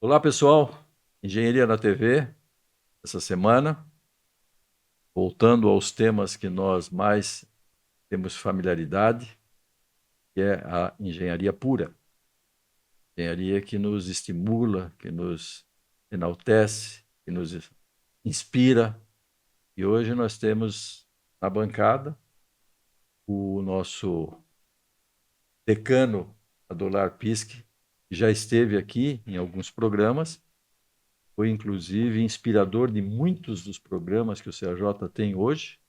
Olá, pessoal. Engenharia na TV, essa semana, voltando aos temas que nós mais temos familiaridade, que é a engenharia pura. Engenharia que nos estimula, que nos enaltece, que nos inspira. E hoje nós temos na bancada o nosso decano Adolar Pisque, que já esteve aqui em alguns programas. Foi, inclusive, inspirador de muitos dos programas que o CAJ tem hoje,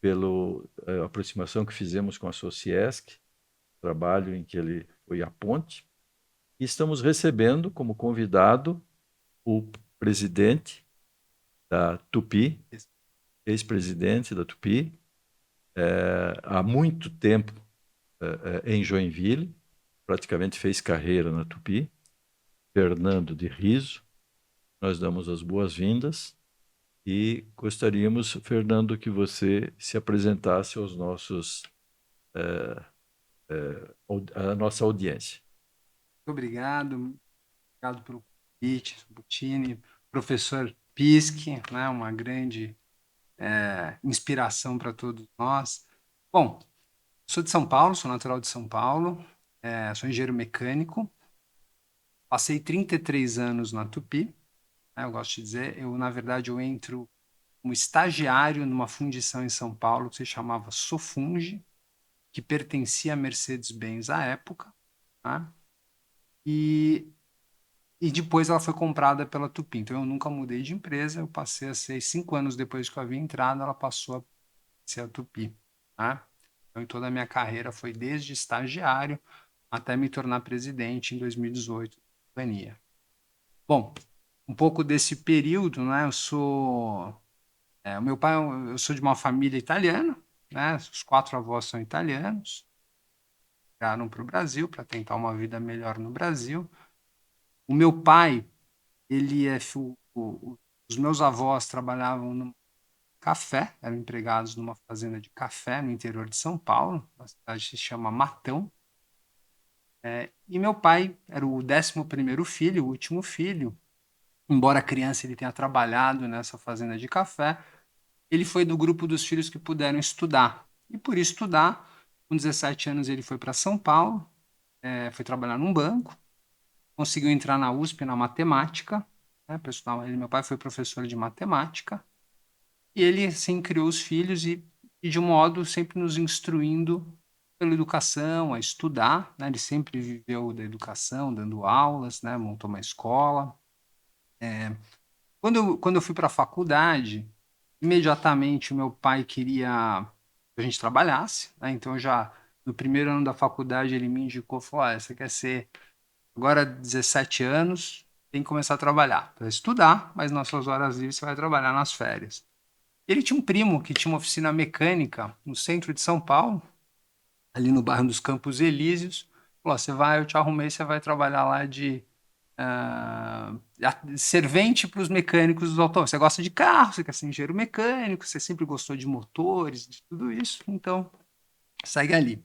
pela aproximação que fizemos com a Sociesc, trabalho em que ele foi a ponte. E estamos recebendo como convidado o presidente da Tupi, ex-presidente da Tupi, há muito tempo em Joinville, praticamente fez carreira na Tupi, Fernando de Riso. Nós damos as boas-vindas. E gostaríamos, Fernando, que você se apresentasse aos nossos, à nossa audiência. Obrigado pelo convite, Butini, professor Pisque, né, uma grande inspiração para todos nós. Bom, sou de São Paulo, sou natural de São Paulo, sou engenheiro mecânico, passei 33 anos na Tupi, né, eu gosto de dizer, na verdade, eu entro como estagiário numa fundição em São Paulo que se chamava Sofunge, que pertencia à Mercedes-Benz à época, tá? E E depois ela foi comprada pela Tupi. Então eu nunca mudei de empresa. Eu passei a ser 5 anos depois que eu havia entrado, ela passou a ser a Tupi. Tá? Então, em toda a minha carreira foi desde estagiário até me tornar presidente em 2018 da companhia. Bom, um pouco desse período, né? O meu pai, eu sou de uma família italiana, né? Os 4 avós são italianos, vieram para o Brasil para tentar uma vida melhor no Brasil. O meu pai, ele é os meus avós trabalhavam no café, eram empregados numa fazenda de café no interior de São Paulo, a cidade se chama Matão. E meu pai era o 11º filho, o último filho. Embora criança ele tenha trabalhado nessa fazenda de café, ele foi do grupo dos filhos que puderam estudar. E por estudar, com 17 anos ele foi para São Paulo, foi trabalhar num banco, conseguiu entrar na USP na matemática, né, meu pai foi professor de matemática, e ele, assim, criou os filhos e de um modo sempre nos instruindo pela educação, a estudar, né? Ele sempre viveu da educação, dando aulas, né? Montou uma escola. Quando eu fui para a faculdade, imediatamente o meu pai queria que a gente trabalhasse, né? Então, já no primeiro ano da faculdade, ele me indicou, falou, você quer ser agora 17 anos, tem que começar a trabalhar. Para estudar, mas nas suas horas livres você vai trabalhar nas férias. Ele tinha um primo que tinha uma oficina mecânica no centro de São Paulo, ali no bairro dos Campos Elíseos. Falou: você vai, eu te arrumei, você vai trabalhar lá de servente para os mecânicos dos automóveis. Você gosta de carro, você quer ser engenheiro mecânico, você sempre gostou de motores, de tudo isso, então segue ali.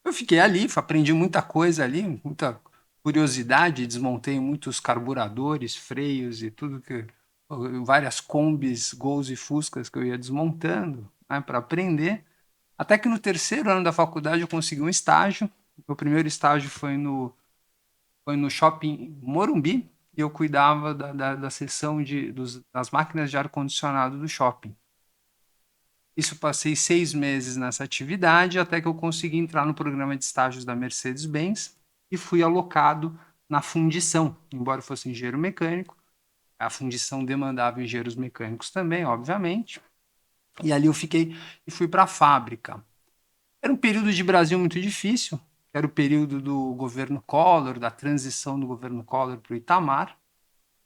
Eu fiquei ali, aprendi muita coisa ali, muita curiosidade, desmontei muitos carburadores, freios e tudo que várias combis, Gols e Fuscas que eu ia desmontando, né, para aprender. Até que no terceiro ano da faculdade eu consegui um estágio. Meu primeiro estágio foi no shopping Morumbi e eu cuidava da seção das máquinas de ar-condicionado do shopping. Isso, passei 6 meses nessa atividade até que eu consegui entrar no programa de estágios da Mercedes-Benz e fui alocado na fundição. Embora eu fosse engenheiro mecânico, a fundição demandava engenheiros mecânicos também, obviamente. E ali eu fiquei e fui para a fábrica. Era um período de Brasil muito difícil, era o período do governo Collor, da transição do governo Collor para o Itamar,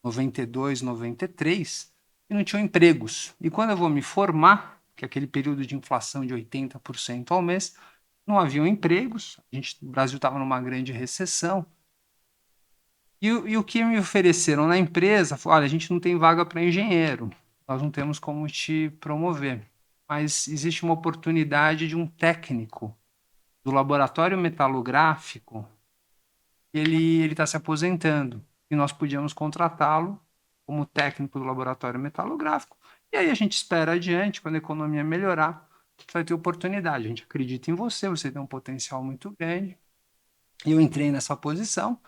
92, 93, e não tinham empregos. E quando eu vou me formar, que é aquele período de inflação de 80% ao mês, não haviam empregos, o Brasil estava numa grande recessão. E o que me ofereceram na empresa, foi, olha, a gente não tem vaga para engenheiro, nós não temos como te promover, mas existe uma oportunidade de um técnico do laboratório metalográfico, ele está se aposentando. e nós podíamos contratá-lo como técnico do laboratório metalográfico. E aí a gente espera adiante, quando a economia melhorar, vai ter oportunidade. A gente acredita em você, você tem um potencial muito grande. E eu entrei nessa posição,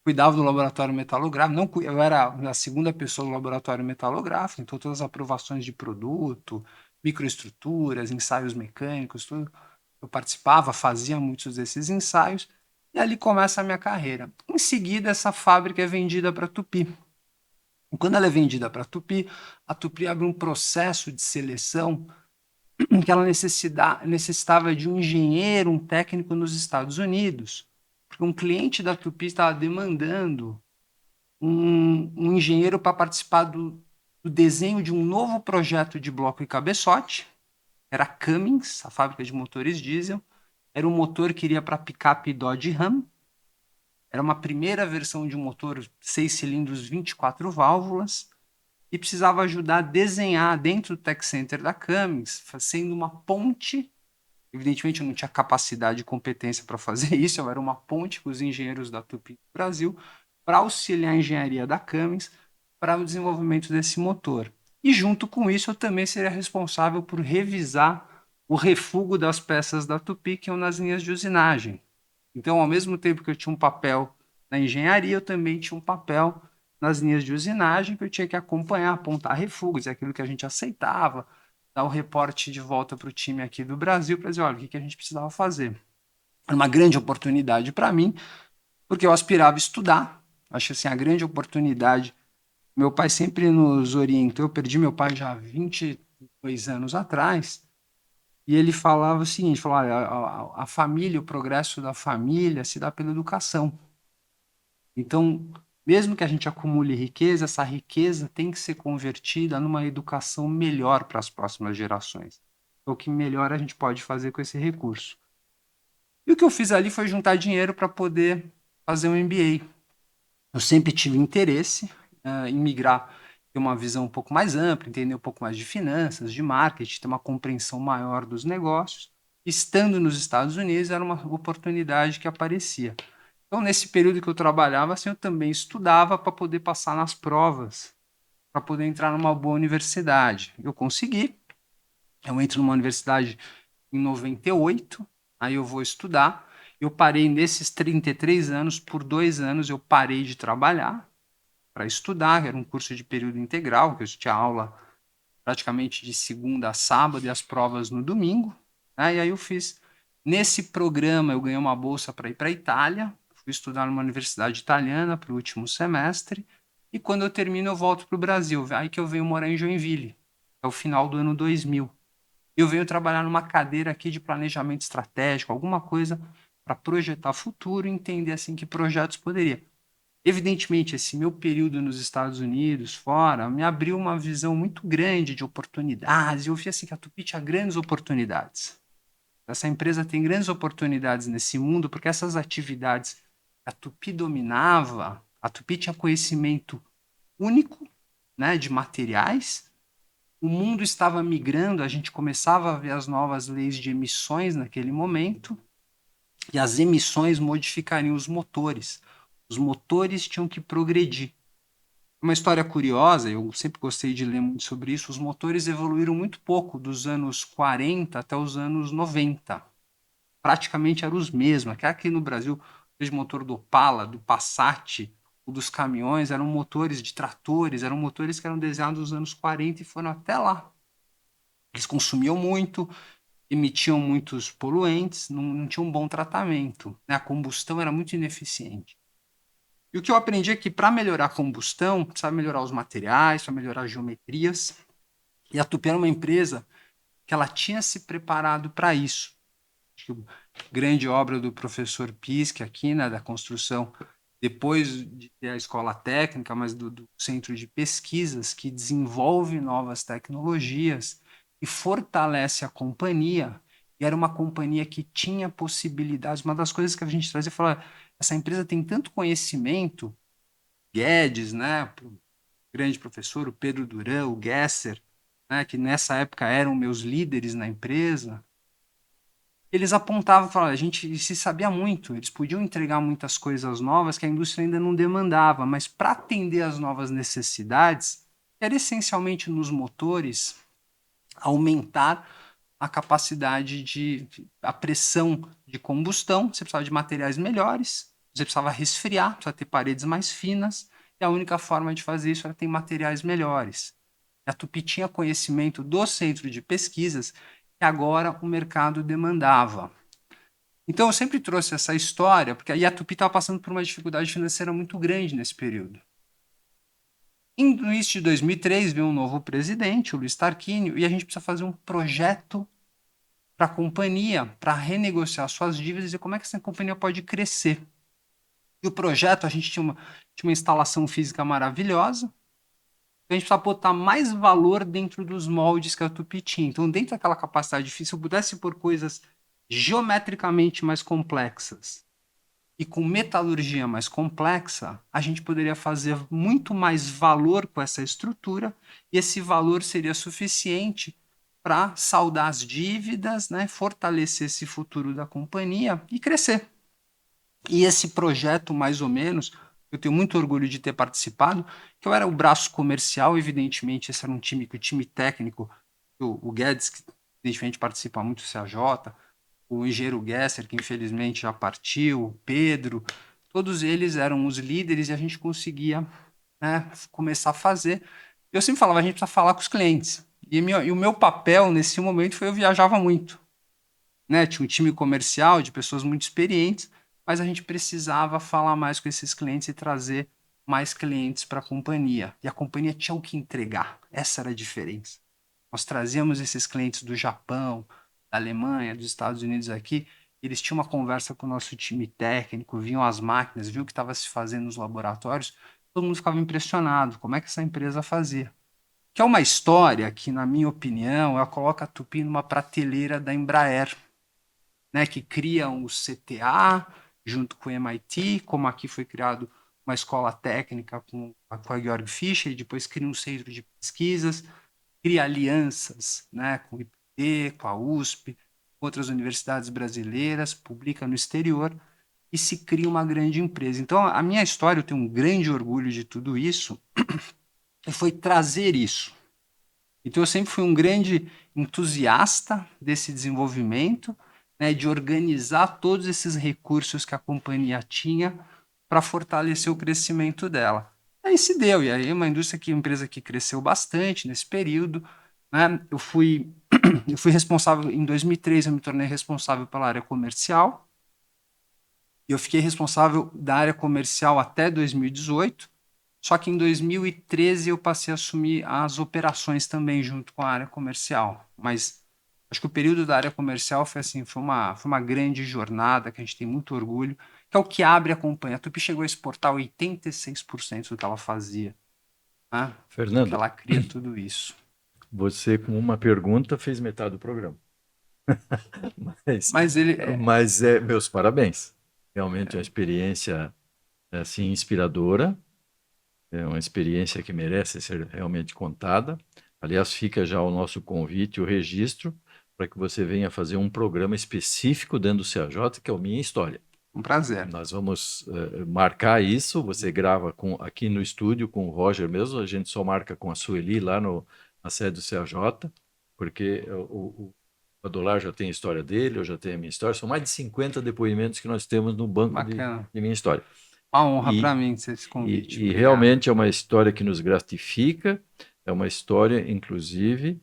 cuidava do laboratório metalográfico, não, eu era a segunda pessoa do laboratório metalográfico, então todas as aprovações de produto, microestruturas, ensaios mecânicos, tudo. Eu participava, fazia muitos desses ensaios, e ali começa a minha carreira. Em seguida, essa fábrica é vendida para a Tupi. E quando ela é vendida para a Tupi abre um processo de seleção que ela necessitava de um engenheiro, um técnico nos Estados Unidos, porque um cliente da Tupi estava demandando um engenheiro para participar do desenho de um novo projeto de bloco e cabeçote. Era Cummins, a fábrica de motores diesel. Era um motor que iria para picape Dodge Ram. Era uma primeira versão de um motor 6 cilindros, 24 válvulas. E precisava ajudar a desenhar dentro do Tech Center da Cummins, fazendo uma ponte. Evidentemente, eu não tinha capacidade e competência para fazer isso, eu era uma ponte com os engenheiros da Tupi do Brasil para auxiliar a engenharia da Cummins para o desenvolvimento desse motor. E junto com isso, eu também seria responsável por revisar o refúgio das peças da Tupi que iam nas linhas de usinagem. Então, ao mesmo tempo que eu tinha um papel na engenharia, eu também tinha um papel nas linhas de usinagem que eu tinha que acompanhar, apontar refugos, aquilo que a gente aceitava, dar o reporte de volta para o time aqui do Brasil para dizer, olha, o que a gente precisava fazer. Era uma grande oportunidade para mim, porque eu aspirava a estudar. Acho assim, a grande oportunidade. Meu pai sempre nos orientou, eu perdi meu pai já há 22 anos atrás, e ele falava o seguinte, falava, a família, o progresso da família se dá pela educação. Então, mesmo que a gente acumule riqueza, essa riqueza tem que ser convertida numa educação melhor para as próximas gerações. O que melhor a gente pode fazer com esse recurso. E o que eu fiz ali foi juntar dinheiro para poder fazer um MBA. Eu sempre tive interesse em migrar, ter uma visão um pouco mais ampla, entender um pouco mais de finanças, de marketing, ter uma compreensão maior dos negócios. Estando nos Estados Unidos, era uma oportunidade que aparecia. Então, nesse período que eu trabalhava, assim, eu também estudava para poder passar nas provas, para poder entrar numa boa universidade. Eu consegui. Eu entro numa universidade em 98, aí eu vou estudar. Eu parei nesses 33 anos, por 2 anos eu parei de trabalhar para estudar, era um curso de período integral, que eu tinha aula praticamente de segunda a sábado e as provas no domingo. Né? E aí eu fiz, nesse programa eu ganhei uma bolsa para ir para a Itália, fui estudar numa universidade italiana para o último semestre, e quando eu termino eu volto para o Brasil, aí que eu venho morar em Joinville, é o final do ano 2000. Eu venho trabalhar numa cadeira aqui de planejamento estratégico, alguma coisa para projetar futuro e entender assim que projetos poderia. Evidentemente, esse meu período nos Estados Unidos, fora, me abriu uma visão muito grande de oportunidades. Eu vi assim que a Tupi tinha grandes oportunidades. Essa empresa tem grandes oportunidades nesse mundo, porque essas atividades que a Tupi dominava, a Tupi tinha conhecimento único, né, de materiais. O mundo estava migrando, a gente começava a ver as novas leis de emissões naquele momento, e as emissões modificariam os motores. Os motores tinham que progredir. Uma história curiosa, eu sempre gostei de ler muito sobre isso, os motores evoluíram muito pouco dos anos 40 até os anos 90. Praticamente eram os mesmos. Aqui no Brasil, o motor do Opala, do Passat, o dos caminhões, eram motores de tratores, eram motores que eram desenhados nos anos 40 e foram até lá. Eles consumiam muito, emitiam muitos poluentes, não tinham um bom tratamento. Né? A combustão era muito ineficiente. E o que eu aprendi é que para melhorar a combustão, precisava melhorar os materiais, para melhorar as geometrias. E a Tupi era uma empresa que ela tinha se preparado para isso. Acho que a grande obra do professor Pisk aqui, né, da construção, depois de ter a escola técnica, mas do centro de pesquisas que desenvolve novas tecnologias e fortalece a companhia. E era uma companhia que tinha possibilidades. Uma das coisas que a gente trazia, falar, essa empresa tem tanto conhecimento, Guedes, né, o grande professor, o Pedro Duran, o Gesser, né, que nessa época eram meus líderes na empresa, eles apontavam, falavam, a gente se sabia muito, eles podiam entregar muitas coisas novas que a indústria ainda não demandava, mas para atender às novas necessidades, era essencialmente nos motores aumentar a capacidade a pressão de combustão, você precisava de materiais melhores, você precisava resfriar, precisava ter paredes mais finas, e a única forma de fazer isso era ter materiais melhores. A Tupi tinha conhecimento do centro de pesquisas que agora o mercado demandava. Então eu sempre trouxe essa história, porque aí a Tupi estava passando por uma dificuldade financeira muito grande nesse período. No início de 2003 veio um novo presidente, o Luiz Tarquínio, e a gente precisa fazer um projeto para a companhia, para renegociar suas dívidas e como é que essa companhia pode crescer. E o projeto, a gente tinha uma instalação física maravilhosa, a gente precisa botar mais valor dentro dos moldes que a Tupi tinha. Então, dentro daquela capacidade difícil, se eu pudesse pôr coisas geometricamente mais complexas e com metalurgia mais complexa, a gente poderia fazer muito mais valor com essa estrutura e esse valor seria suficiente para saldar as dívidas, né, fortalecer esse futuro da companhia e crescer. E esse projeto, mais ou menos, eu tenho muito orgulho de ter participado, que eu era o braço comercial, evidentemente, esse era um time que o time técnico, o Guedes, que evidentemente participa muito do CAJ, o engenheiro Gesser, que infelizmente já partiu, o Pedro, todos eles eram os líderes e a gente conseguia, né, começar a fazer. Eu sempre falava, a gente precisa falar com os clientes. E o meu papel nesse momento foi eu viajava muito. Né? Tinha um time comercial de pessoas muito experientes, mas a gente precisava falar mais com esses clientes e trazer mais clientes para a companhia. E a companhia tinha o que entregar. Essa era a diferença. Nós trazíamos esses clientes do Japão, da Alemanha, dos Estados Unidos aqui, eles tinham uma conversa com o nosso time técnico, viam as máquinas, viam o que estava se fazendo nos laboratórios, todo mundo ficava impressionado, como é que essa empresa fazia. Que é uma história que, na minha opinião, ela coloca a Tupi numa prateleira da Embraer, né, que criam o CTA junto com o MIT, como aqui foi criado uma escola técnica com a Georg Fischer, e depois cria um centro de pesquisas, cria alianças, né, com o IPT, com a USP, com outras universidades brasileiras, publica no exterior e se cria uma grande empresa. Então, a minha história, eu tenho um grande orgulho de tudo isso, e foi trazer isso. Então, eu sempre fui um grande entusiasta desse desenvolvimento, né, de organizar todos esses recursos que a companhia tinha para fortalecer o crescimento dela. Aí se deu, e aí uma empresa que cresceu bastante nesse período, né? Eu fui responsável, em 2003 eu me tornei responsável pela área comercial, e eu fiquei responsável da área comercial até 2018, só que em 2013 eu passei a assumir as operações também junto com a área comercial. Mas acho que o período da área comercial foi assim, foi uma grande jornada que a gente tem muito orgulho, que é o que abre a companhia. A Tupi chegou a exportar 86% do que ela fazia, né? Porque Fernando, ela cria tudo isso. você com uma pergunta fez metade do programa. Mas, Mas ele meus parabéns. Realmente é uma experiência assim inspiradora, é uma experiência que merece ser realmente contada. Aliás, fica já o nosso convite, o registro, para que você venha fazer um programa específico dentro do CAJ, que é a minha história. um prazer. Nós vamos marcar isso. Você grava aqui no estúdio com o Roger mesmo. A gente só marca com a Sueli lá na sede do CAJ, porque o Adolar já tem a história dele, eu já tenho a minha história. São mais de 50 depoimentos que nós temos no banco Bacana. de minha história. Uma honra para E, mim ser esse convite. e Obrigado. realmente é uma história que nos gratifica, é uma história, inclusive,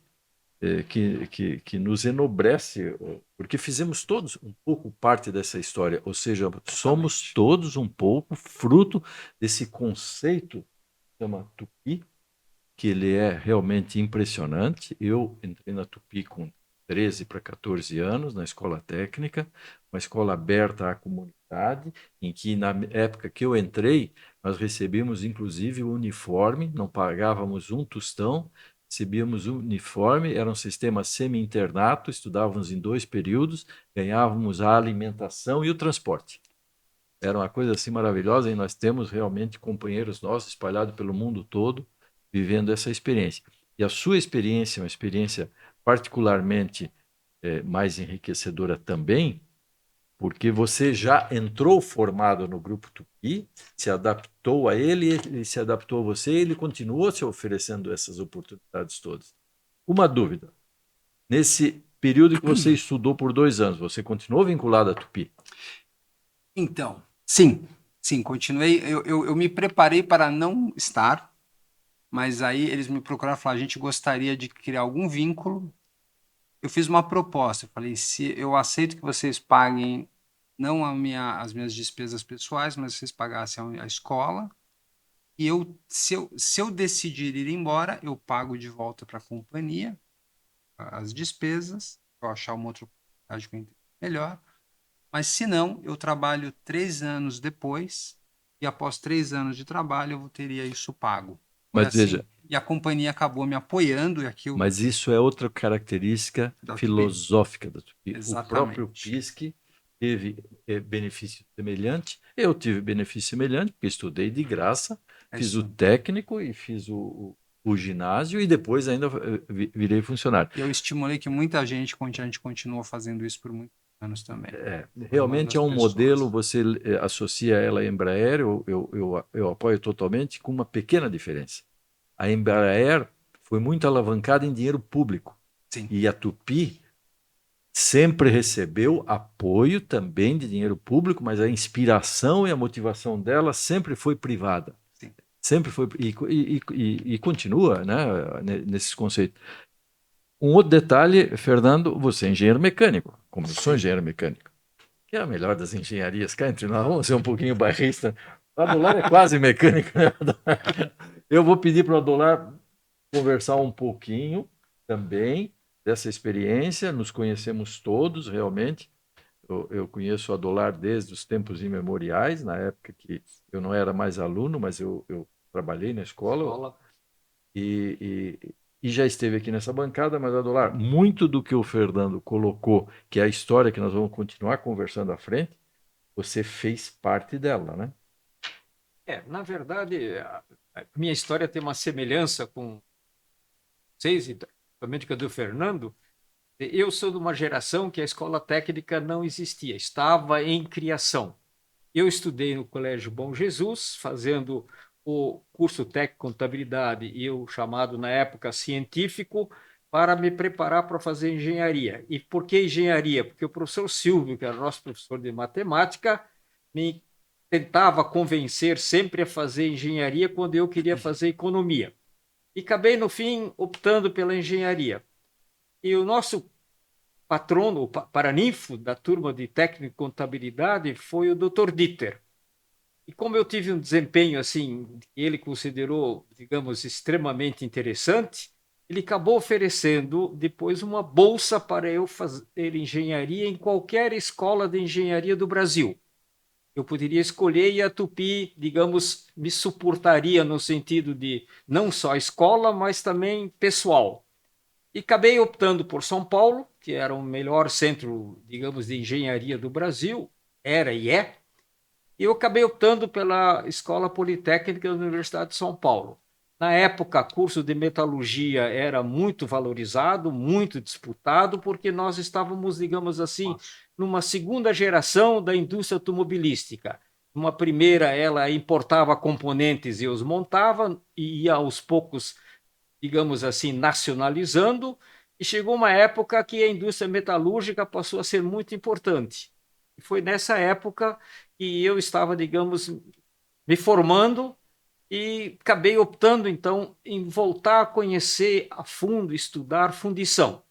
que nos enobrece, porque fizemos todos um pouco parte dessa história, ou seja, somos todos um pouco fruto desse conceito que chama Tupi, que ele é realmente impressionante. Eu entrei na Tupi com 13 para 14 anos, na escola técnica, uma escola aberta à comunidade, em que na época que eu entrei, nós recebíamos inclusive o uniforme, não pagávamos um tostão, recebíamos o uniforme, era um sistema semi-internato, estudávamos em 2 períodos, ganhávamos a alimentação e o transporte. Era uma coisa assim maravilhosa, e nós temos realmente companheiros nossos espalhados pelo mundo todo vivendo essa experiência. E a sua experiência é uma experiência particularmente mais enriquecedora também, porque você já entrou formado no Grupo Tupi, se adaptou a ele, ele se adaptou a você, ele continuou se oferecendo essas oportunidades todas. Uma dúvida: nesse período que você estudou por 2 anos, você continuou vinculado à Tupi? Então, sim, continuei. Eu me preparei para não estar, mas aí eles me procuraram e falaram: a gente gostaria de criar algum vínculo. Eu fiz uma proposta, eu falei: se eu aceito que vocês paguem não as minhas despesas pessoais, mas vocês pagassem a escola, e se eu decidir ir embora, eu pago de volta para a companhia as despesas, se eu achar uma outra oportunidade que eu entendo melhor. Mas se não, eu trabalho 3 anos depois, e após 3 anos de trabalho eu teria isso pago. Foi Mas veja, assim, e a companhia acabou me apoiando, e aqui eu, mas isso é outra característica da Tupi. filosófica da Tupi. O próprio Exatamente. PISC teve benefício semelhante, eu tive benefício semelhante, porque estudei de graça, É fiz o isso. técnico e fiz o ginásio e depois ainda virei funcionário. Eu estimulei que muita gente, a gente continuou fazendo isso por muitos anos também. Foi uma Realmente das é um modelo, pessoas. você associa ela à Embraer, eu apoio totalmente, com uma pequena diferença. A Embraer foi muito alavancada em dinheiro público. Sim, E a Tupi sempre recebeu apoio também de dinheiro público, mas a inspiração e a motivação dela sempre foi privada. sim. Sempre foi e continua, né, nesses conceitos. Um outro detalhe, Fernando, você é engenheiro mecânico, como eu sou Sim. engenheiro mecânico, que é a melhor das engenharias. Cá entre nós, vamos ser um pouquinho bairrista. O Adolar é quase mecânico, né? Eu vou pedir para o Adolar conversar um pouquinho também dessa experiência. Nos conhecemos todos, realmente. Eu conheço o Adolar desde os tempos imemoriais, na época que eu não era mais aluno, mas eu trabalhei na escola. E já esteve aqui nessa bancada, mas Adolar, muito do que o Fernando colocou, que é a história que nós vamos continuar conversando à frente, você fez parte dela, né? Na verdade, a minha história tem uma semelhança com vocês, e principalmente com a do Fernando. Eu sou de uma geração que a escola técnica não existia, estava em criação. Eu estudei no Colégio Bom Jesus, fazendo o curso técnico contabilidade e o chamado na época científico, para me preparar para fazer engenharia. E por que engenharia? Porque o professor Silvio, que era nosso professor de matemática, me tentava convencer sempre a fazer engenharia quando eu queria fazer economia. E acabei, no fim, optando pela engenharia. E o nosso patrono, o paraninfo da turma de técnico e contabilidade foi o Dr. Dieter. E como eu tive um desempenho assim, que ele considerou, digamos, extremamente interessante, ele acabou oferecendo depois uma bolsa para eu fazer engenharia em qualquer escola de engenharia do Brasil. Eu poderia escolher e a Tupi, digamos, me suportaria no sentido de não só escola, mas também pessoal. E acabei optando por São Paulo, que era o melhor centro, digamos, de engenharia do Brasil, era e é. E eu acabei optando pela Escola Politécnica da Universidade de São Paulo. Na época, curso de metalurgia era muito valorizado, muito disputado, porque nós estávamos, digamos assim, numa segunda geração da indústria automobilística. Uma primeira, ela importava componentes e os montava, e ia aos poucos, digamos assim, nacionalizando, e chegou uma época que a indústria metalúrgica passou a ser muito importante. E foi nessa época que eu estava, digamos, me formando e acabei optando, então, em voltar a conhecer a fundo, estudar fundição.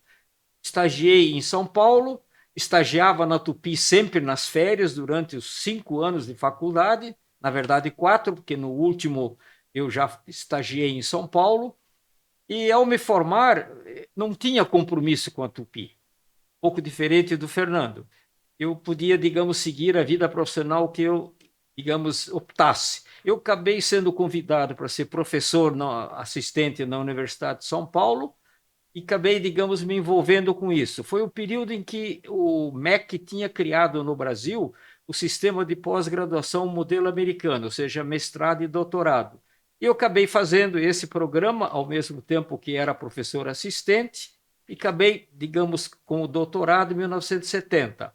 Estagiei em São Paulo, estagiava na Tupi sempre nas férias durante os 5 anos de faculdade, na verdade 4, porque no último eu já estagiei em São Paulo, e ao me formar não tinha compromisso com a Tupi, um pouco diferente do Fernando. Eu podia, digamos, seguir a vida profissional que eu, digamos, optasse. Eu acabei sendo convidado para ser professor assistente na Universidade de São Paulo e acabei, digamos, me envolvendo com isso. Foi o período em que o MEC tinha criado no Brasil o sistema de pós-graduação modelo americano, ou seja, mestrado e doutorado. E eu acabei fazendo esse programa ao mesmo tempo que era professor assistente, e acabei, digamos, com o doutorado em 1970.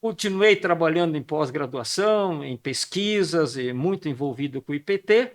Continuei trabalhando em pós-graduação, em pesquisas, e muito envolvido com o IPT,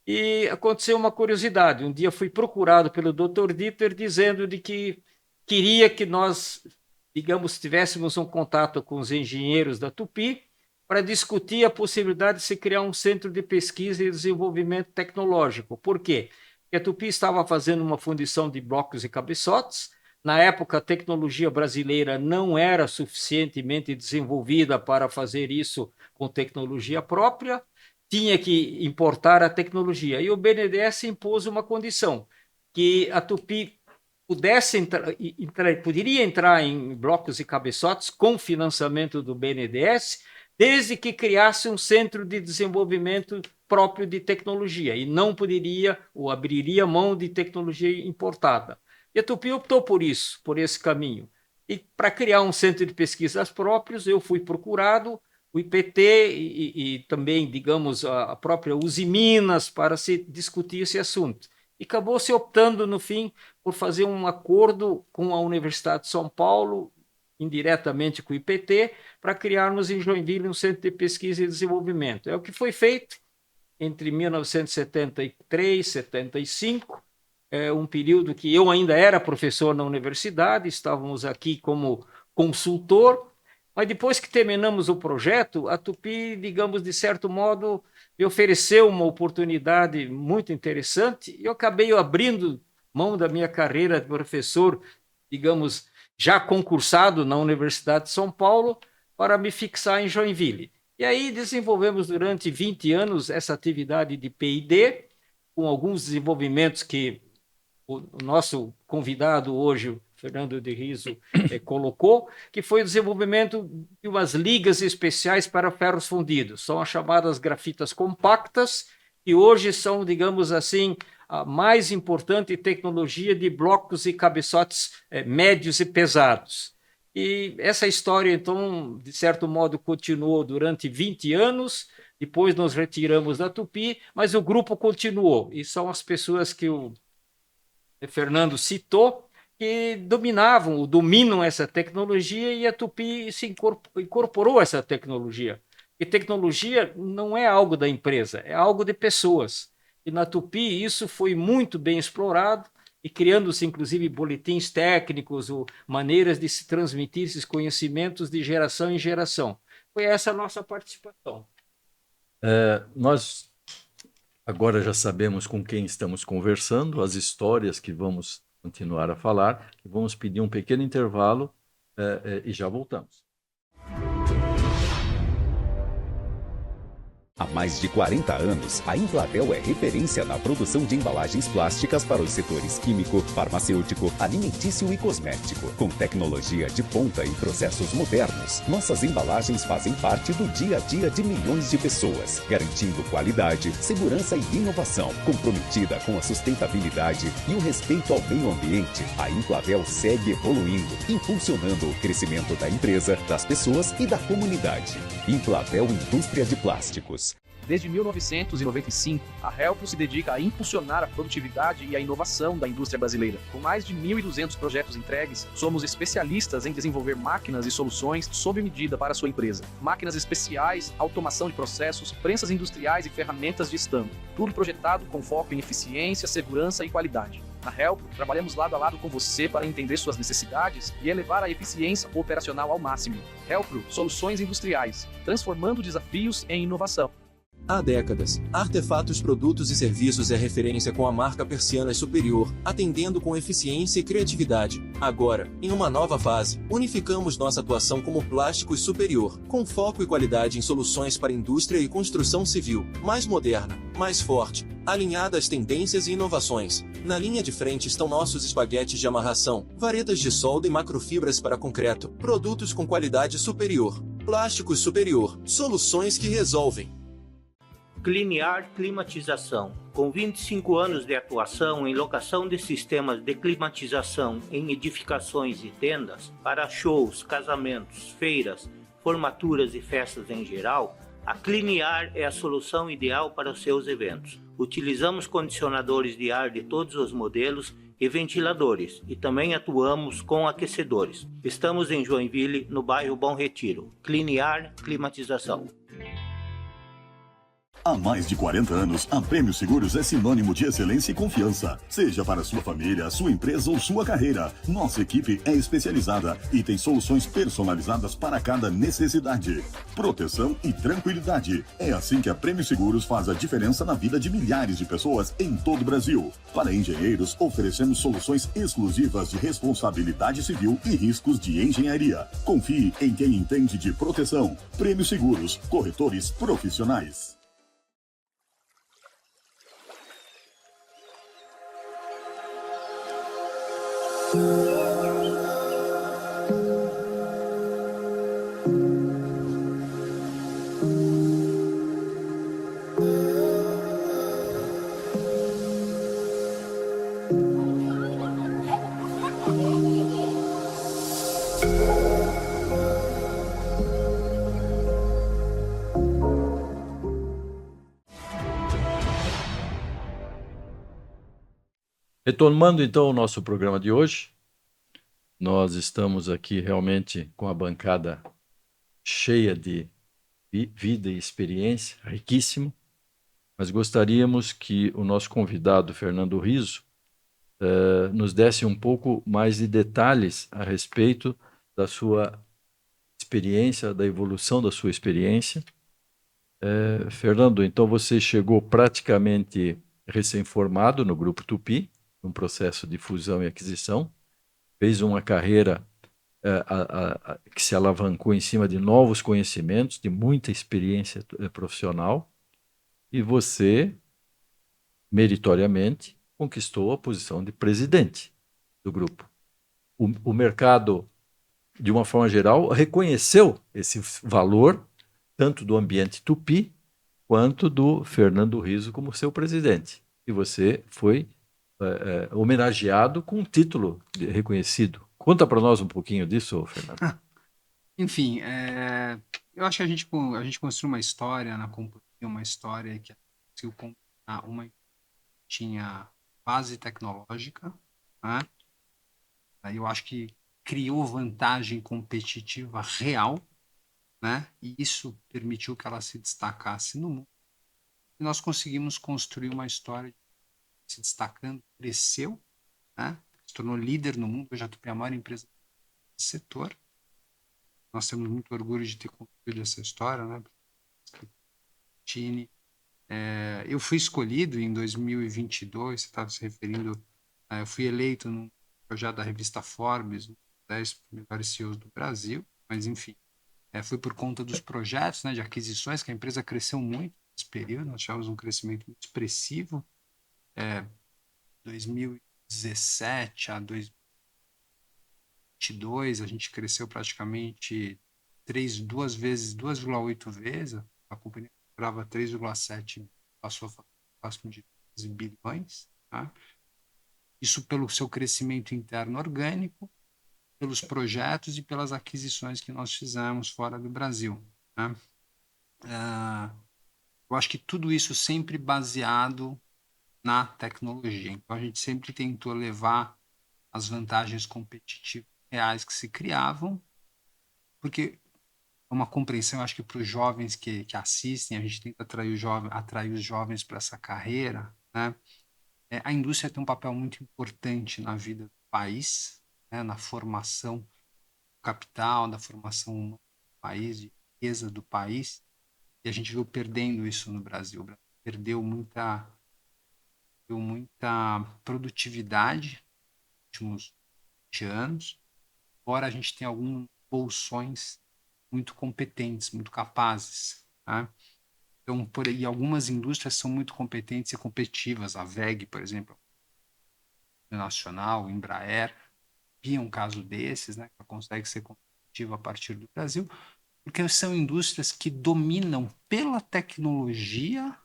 e aconteceu uma curiosidade. Um dia fui procurado pelo Dr. Dieter dizendo de que queria que nós, digamos, tivéssemos um contato com os engenheiros da Tupi para discutir a possibilidade de se criar um centro de pesquisa e desenvolvimento tecnológico. Por quê? Porque a Tupi estava fazendo uma fundição de blocos e cabeçotes. Na época, a tecnologia brasileira não era suficientemente desenvolvida para fazer isso com tecnologia própria, tinha que importar a tecnologia. E o BNDES impôs uma condição, que a Tupi poderia entrar em blocos e cabeçotes com financiamento do BNDES, desde que criasse um centro de desenvolvimento próprio de tecnologia, e não poderia ou abriria mão de tecnologia importada. E a Tupi optou por isso, por esse caminho. E para criar um centro de pesquisas próprios, eu fui procurado, o IPT e também, digamos, a própria Usiminas, para se discutir esse assunto. E acabou se optando, no fim, por fazer um acordo com a Universidade de São Paulo, indiretamente com o IPT, para criarmos em Joinville um centro de pesquisa e desenvolvimento. É o que foi feito entre 1973 e 75, um período que eu ainda era professor na universidade, estávamos aqui como consultor, mas depois que terminamos o projeto, a Tupi, digamos, de certo modo, me ofereceu uma oportunidade muito interessante e eu acabei abrindo mão da minha carreira de professor, digamos, já concursado na Universidade de São Paulo, para me fixar em Joinville. E aí desenvolvemos durante 20 anos essa atividade de P&D, com alguns desenvolvimentos que o nosso convidado hoje, o Fernando de Riso, colocou, que foi o desenvolvimento de umas ligas especiais para ferros fundidos. São as chamadas grafitas compactas, que hoje são, digamos assim, a mais importante tecnologia de blocos e cabeçotes médios e pesados. E essa história, então, de certo modo, continuou durante 20 anos, depois nos retiramos da Tupi, mas o grupo continuou, e são as pessoas que o Fernando citou, que dominam essa tecnologia, e a Tupi se incorporou a essa tecnologia. E tecnologia não é algo da empresa, é algo de pessoas. E na Tupi isso foi muito bem explorado, e criando-se inclusive boletins técnicos ou maneiras de se transmitir esses conhecimentos de geração em geração. Foi essa a nossa participação. Nós agora já sabemos com quem estamos conversando, as histórias que vamos continuar a falar, vamos pedir um pequeno intervalo e já voltamos. Há mais de 40 anos, a Emplatel é referência na produção de embalagens plásticas para os setores químico, farmacêutico, alimentício e cosmético. Com tecnologia de ponta e processos modernos, nossas embalagens fazem parte do dia a dia de milhões de pessoas, garantindo qualidade, segurança e inovação. Comprometida com a sustentabilidade e o respeito ao meio ambiente, a Emplatel segue evoluindo, impulsionando o crescimento da empresa, das pessoas e da comunidade. Emplatel Indústria de Plásticos. Desde 1995, a Helpro se dedica a impulsionar a produtividade e a inovação da indústria brasileira. Com mais de 1.200 projetos entregues, somos especialistas em desenvolver máquinas e soluções sob medida para a sua empresa. Máquinas especiais, automação de processos, prensas industriais e ferramentas de estampo. Tudo projetado com foco em eficiência, segurança e qualidade. Na Helpro, trabalhamos lado a lado com você para entender suas necessidades e elevar a eficiência operacional ao máximo. Helpro, soluções industriais, transformando desafios em inovação. Há décadas, Artefatos Produtos e Serviços é referência com a marca Persianas Superior, atendendo com eficiência e criatividade. Agora, em uma nova fase, unificamos nossa atuação como Plásticos Superior, com foco e qualidade em soluções para indústria e construção civil, mais moderna, mais forte, alinhada às tendências e inovações. Na linha de frente estão nossos espaguetes de amarração, varetas de solda e macrofibras para concreto, produtos com qualidade superior. Plásticos Superior, soluções que resolvem. Cliniar Climatização. Com 25 anos de atuação em locação de sistemas de climatização em edificações e tendas para shows, casamentos, feiras, formaturas e festas em geral, a Cliniar é a solução ideal para os seus eventos. Utilizamos condicionadores de ar de todos os modelos e ventiladores, e também atuamos com aquecedores. Estamos em Joinville, no bairro Bom Retiro. Cliniar Climatização. Há mais de 40 anos, a Prêmio Seguros é sinônimo de excelência e confiança. Seja para sua família, sua empresa ou sua carreira, nossa equipe é especializada e tem soluções personalizadas para cada necessidade. Proteção e tranquilidade. É assim que a Prêmio Seguros faz a diferença na vida de milhares de pessoas em todo o Brasil. Para engenheiros, oferecemos soluções exclusivas de responsabilidade civil e riscos de engenharia. Confie em quem entende de proteção. Prêmio Seguros, corretores profissionais. Retomando então o nosso programa de hoje, nós estamos aqui realmente com a bancada cheia de vida e experiência, riquíssimo, mas gostaríamos que o nosso convidado, Fernando Rizzo, nos desse um pouco mais de detalhes a respeito da sua experiência, da evolução da sua experiência. Fernando, então você chegou praticamente recém-formado no Grupo Tupi, num processo de fusão e aquisição, fez uma carreira que se alavancou em cima de novos conhecimentos, de muita experiência profissional, e você, meritoriamente, conquistou a posição de presidente do grupo. O mercado, de uma forma geral, reconheceu esse valor, tanto do ambiente Tupi, quanto do Fernando Rizzo como seu presidente. E você foi homenageado com um título reconhecido. Conta para nós um pouquinho disso, Fernando. Enfim, eu acho que a gente construiu uma história na companhia, uma história que conseguiu combinar uma tinha base tecnológica, né? Eu acho que criou vantagem competitiva real, né? E isso permitiu que ela se destacasse no mundo. E nós conseguimos construir uma história se destacando, cresceu, né? Se tornou líder no mundo. Hoje a Tupi é a maior empresa do setor. Nós temos muito orgulho de ter construído essa história, né? Eu fui escolhido em 2022, você estava se referindo, eu fui eleito no projeto da revista Forbes, um dos 10 melhores CEOs do Brasil, mas enfim, foi por conta dos projetos, né, de aquisições, que a empresa cresceu muito nesse período. Nós tivemos um crescimento muito expressivo, 2017 a 2022, a gente cresceu praticamente 2,8 vezes, a companhia comprava 3,7, passou a falar próximo de 12 bilhões, tá? Isso pelo seu crescimento interno orgânico, pelos projetos e pelas aquisições que nós fizemos fora do Brasil, né? Eu acho que tudo isso sempre baseado na tecnologia. Então, a gente sempre tentou levar as vantagens competitivas reais que se criavam, porque é uma compreensão, eu acho que para os jovens que assistem, a gente tenta atrair os jovens para essa carreira, né? A indústria tem um papel muito importante na vida do país, né? Na formação do capital, na formação do país, de riqueza do país, e a gente viu perdendo isso no Brasil. O Brasil perdeu muita produtividade nos últimos 20 anos, embora a gente tenha alguns bolsões muito competentes, muito capazes, tá? Então, e algumas indústrias são muito competentes e competitivas. A WEG, por exemplo, nacional, Embraer, havia um caso desses, né, que consegue ser competitiva a partir do Brasil, porque são indústrias que dominam pela tecnologia,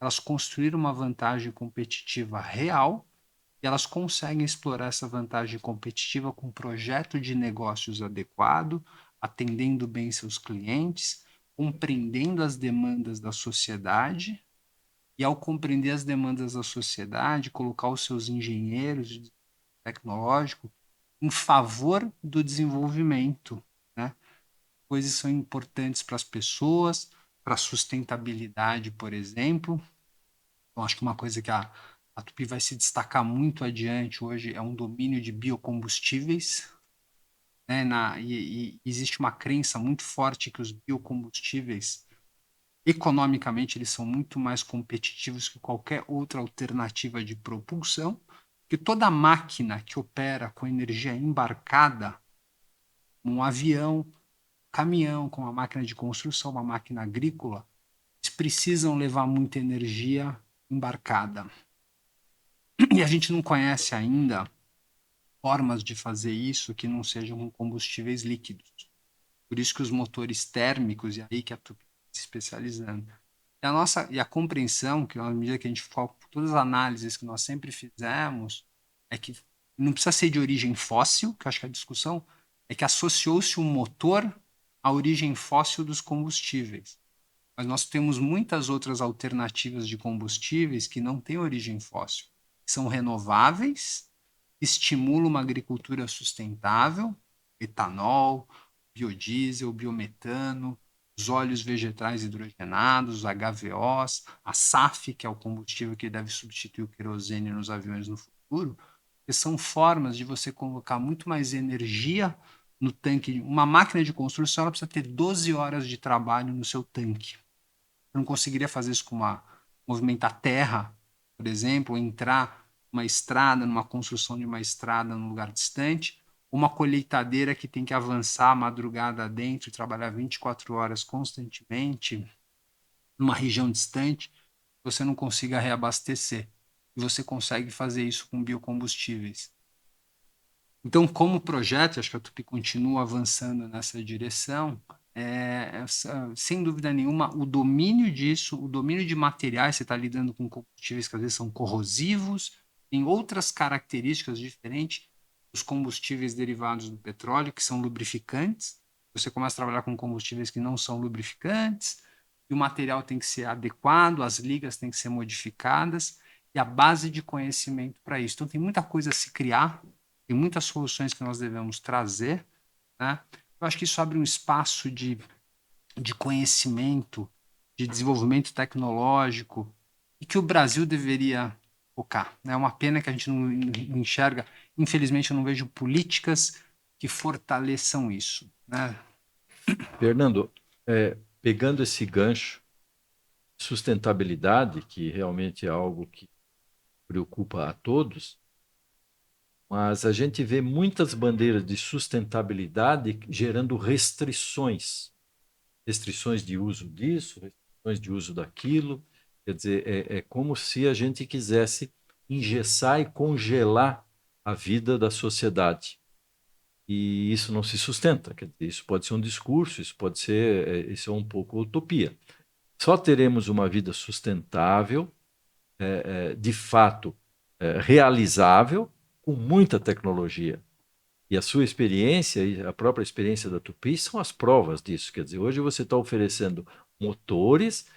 elas construíram uma vantagem competitiva real, e elas conseguem explorar essa vantagem competitiva com um projeto de negócios adequado, atendendo bem seus clientes, compreendendo as demandas da sociedade, e ao compreender as demandas da sociedade, colocar os seus engenheiros de tecnológico em favor do desenvolvimento, né? Coisas são importantes para as pessoas, para a sustentabilidade, por exemplo. Eu acho que uma coisa que a Tupi vai se destacar muito adiante hoje é um domínio de biocombustíveis, né? E existe uma crença muito forte que os biocombustíveis, economicamente, eles são muito mais competitivos que qualquer outra alternativa de propulsão, que toda máquina que opera com energia embarcada, um avião, caminhão, com uma máquina de construção, uma máquina agrícola, eles precisam levar muita energia embarcada. E a gente não conhece ainda formas de fazer isso que não sejam com combustíveis líquidos. Por isso que os motores térmicos, e aí que a Tupi está se especializando. E a compreensão, que à medida que a gente foca, todas as análises que nós sempre fizemos, é que não precisa ser de origem fóssil, que eu acho que a discussão é que associou-se um motor à origem fóssil dos combustíveis. Mas nós temos muitas outras alternativas de combustíveis que não têm origem fóssil. São renováveis, estimulam uma agricultura sustentável, etanol, biodiesel, biometano, os óleos vegetais hidrogenados, HVOs, a SAF, que é o combustível que deve substituir o querosene nos aviões no futuro, que são formas de você colocar muito mais energia no tanque. Uma máquina de construção ela precisa ter 12 horas de trabalho no seu tanque. Eu não conseguiria fazer isso com movimentar terra, por exemplo, entrar uma estrada, numa construção de uma estrada num lugar distante, uma colheitadeira que tem que avançar a madrugada dentro e trabalhar 24 horas constantemente numa região distante, você não consiga reabastecer. E você consegue fazer isso com biocombustíveis. Então, como projeto, acho que a Tupi continua avançando nessa direção, sem dúvida nenhuma, o domínio disso, o domínio de materiais, você está lidando com combustíveis que às vezes são corrosivos, tem outras características diferentes dos combustíveis derivados do petróleo, que são lubrificantes. Você começa a trabalhar com combustíveis que não são lubrificantes, e o material tem que ser adequado, as ligas têm que ser modificadas, e a base de conhecimento para isso. Então, tem muita coisa a se criar, tem muitas soluções que nós devemos trazer, né? Eu acho que isso abre um espaço de conhecimento, de desenvolvimento tecnológico, e que o Brasil deveria focar. É uma pena que a gente não enxerga, infelizmente eu não vejo políticas que fortaleçam isso, né? Fernando, pegando esse gancho, sustentabilidade, que realmente é algo que preocupa a todos, mas a gente vê muitas bandeiras de sustentabilidade gerando restrições de uso disso, restrições de uso daquilo. Quer dizer, é como se a gente quisesse engessar e congelar a vida da sociedade. E isso não se sustenta. Quer dizer, isso pode ser um discurso, isso é um pouco utopia. Só teremos uma vida sustentável, de fato, realizável, com muita tecnologia. E a sua experiência e a própria experiência da Tupi são as provas disso. Quer dizer, hoje você está oferecendo motores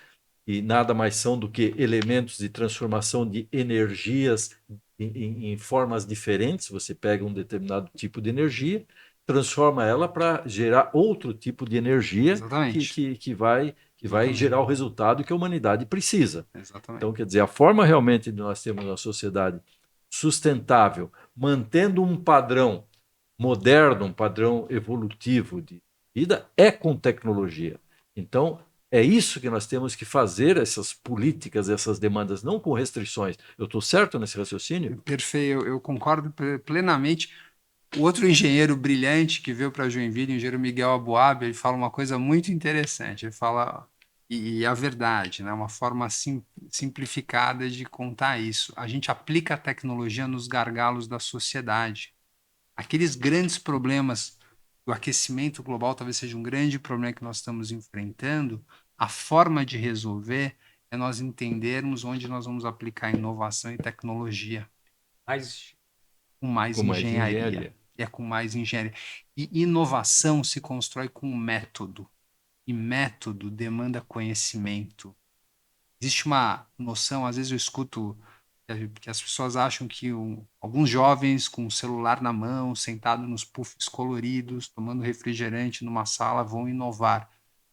e nada mais são do que elementos de transformação de energias em formas diferentes. Você pega um determinado tipo de energia, transforma ela para gerar outro tipo de energia que vai gerar o resultado que a humanidade precisa. Exatamente. Então, quer dizer, a forma realmente de nós termos uma sociedade sustentável, mantendo um padrão moderno, um padrão evolutivo de vida, é com tecnologia. Então, é isso que nós temos que fazer, essas políticas, essas demandas, não com restrições. Eu estou certo nesse raciocínio? Perfeito, eu concordo plenamente. O outro engenheiro brilhante que veio para Joinville, o engenheiro Miguel Aboab, ele fala uma coisa muito interessante. Ele fala, e a verdade, né? Uma forma simplificada de contar isso. A gente aplica a tecnologia nos gargalos da sociedade. Aqueles grandes problemas, o aquecimento global talvez seja um grande problema que nós estamos enfrentando. A forma de resolver é nós entendermos onde nós vamos aplicar inovação e tecnologia. Com mais engenharia. Com mais engenharia. E inovação se constrói com método. E método demanda conhecimento. Existe uma noção, às vezes eu escuto que as pessoas acham que alguns jovens com o celular na mão, sentado nos puffs coloridos, tomando refrigerante numa sala, vão inovar.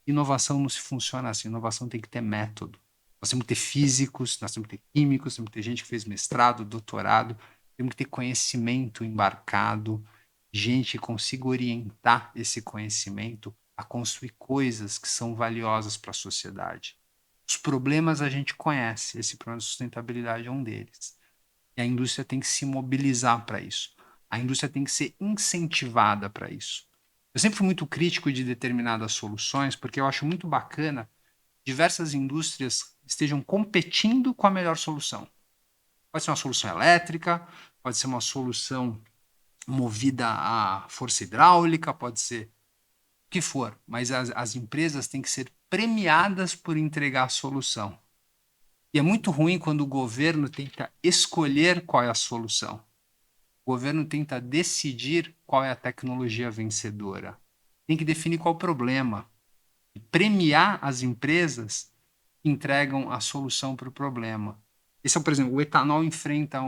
Inovação não se funciona assim, inovação tem que ter método. Nós temos que ter físicos, nós temos que ter químicos, temos que ter gente que fez mestrado, doutorado, temos que ter conhecimento embarcado, gente que consiga orientar esse conhecimento a construir coisas que são valiosas para a sociedade. Os problemas a gente conhece, esse problema de sustentabilidade é um deles. E a indústria tem que se mobilizar para isso. A indústria tem que ser incentivada para isso. Eu sempre fui muito crítico de determinadas soluções, porque eu acho muito bacana diversas indústrias estejam competindo com a melhor solução. Pode ser uma solução elétrica, pode ser uma solução movida a força hidráulica, pode ser o que for, mas as empresas têm que ser premiadas por entregar a solução. E é muito ruim quando o governo tenta escolher qual é a solução. O governo tenta decidir qual é a tecnologia vencedora. Tem que definir qual é o problema. E premiar as empresas que entregam a solução para o problema. Esse é, por exemplo, o etanol enfrenta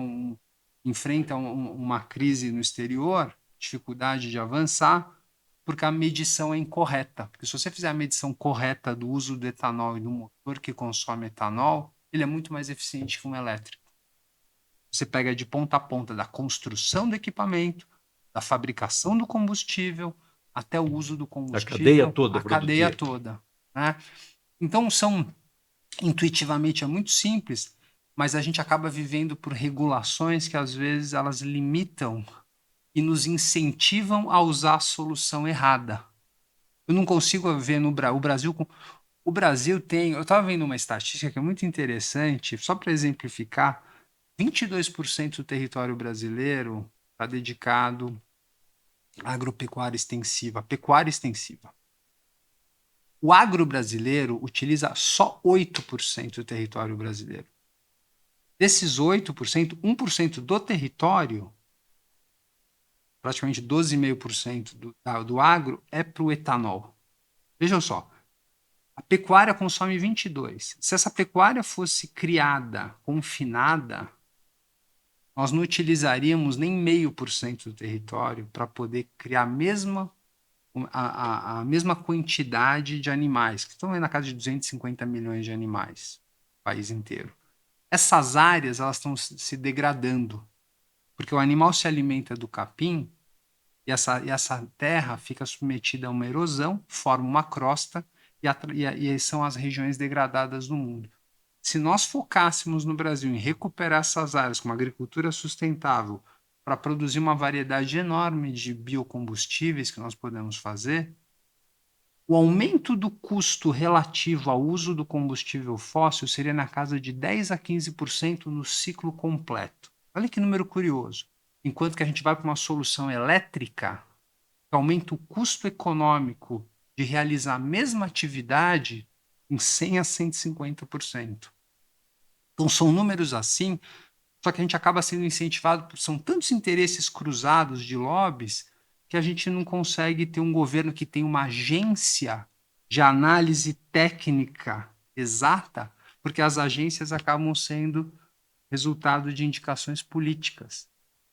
uma crise no exterior, dificuldade de avançar, porque a medição é incorreta. Porque se você fizer a medição correta do uso do etanol e do motor que consome etanol, ele é muito mais eficiente que um elétrico. Você pega de ponta a ponta da construção do equipamento, da fabricação do combustível, até o uso do combustível. A cadeia toda. A cadeia toda. Né? Então, intuitivamente é muito simples, mas a gente acaba vivendo por regulações que às vezes elas limitam e nos incentivam a usar a solução errada. Eu não consigo ver no Brasil. O Brasil tem. Eu estava vendo uma estatística que é muito interessante, só para exemplificar: 22% do território brasileiro está dedicado à agropecuária extensiva, pecuária extensiva. O agro brasileiro utiliza só 8% do território brasileiro. Desses 8%, 1% do território, praticamente 12,5% do agro, é para o etanol. Vejam só, a pecuária consome 22%. Se essa pecuária fosse criada, confinada, nós não utilizaríamos nem 0,5% do território para poder criar a mesma quantidade de animais, que estão aí na casa de 250 milhões de animais, no país inteiro. Essas áreas elas estão se degradando, porque o animal se alimenta do capim e essa terra fica submetida a uma erosão, forma uma crosta e são as regiões degradadas do mundo. Se nós focássemos no Brasil em recuperar essas áreas com uma agricultura sustentável para produzir uma variedade enorme de biocombustíveis que nós podemos fazer, o aumento do custo relativo ao uso do combustível fóssil seria na casa de 10 a 15% no ciclo completo. Olha que número curioso. Enquanto que a gente vai para uma solução elétrica, que aumenta o custo econômico de realizar a mesma atividade em 100 a 150%. Então são números assim, só que a gente acaba sendo incentivado, são tantos interesses cruzados de lobbies, que a gente não consegue ter um governo que tem uma agência de análise técnica exata, porque as agências acabam sendo resultado de indicações políticas.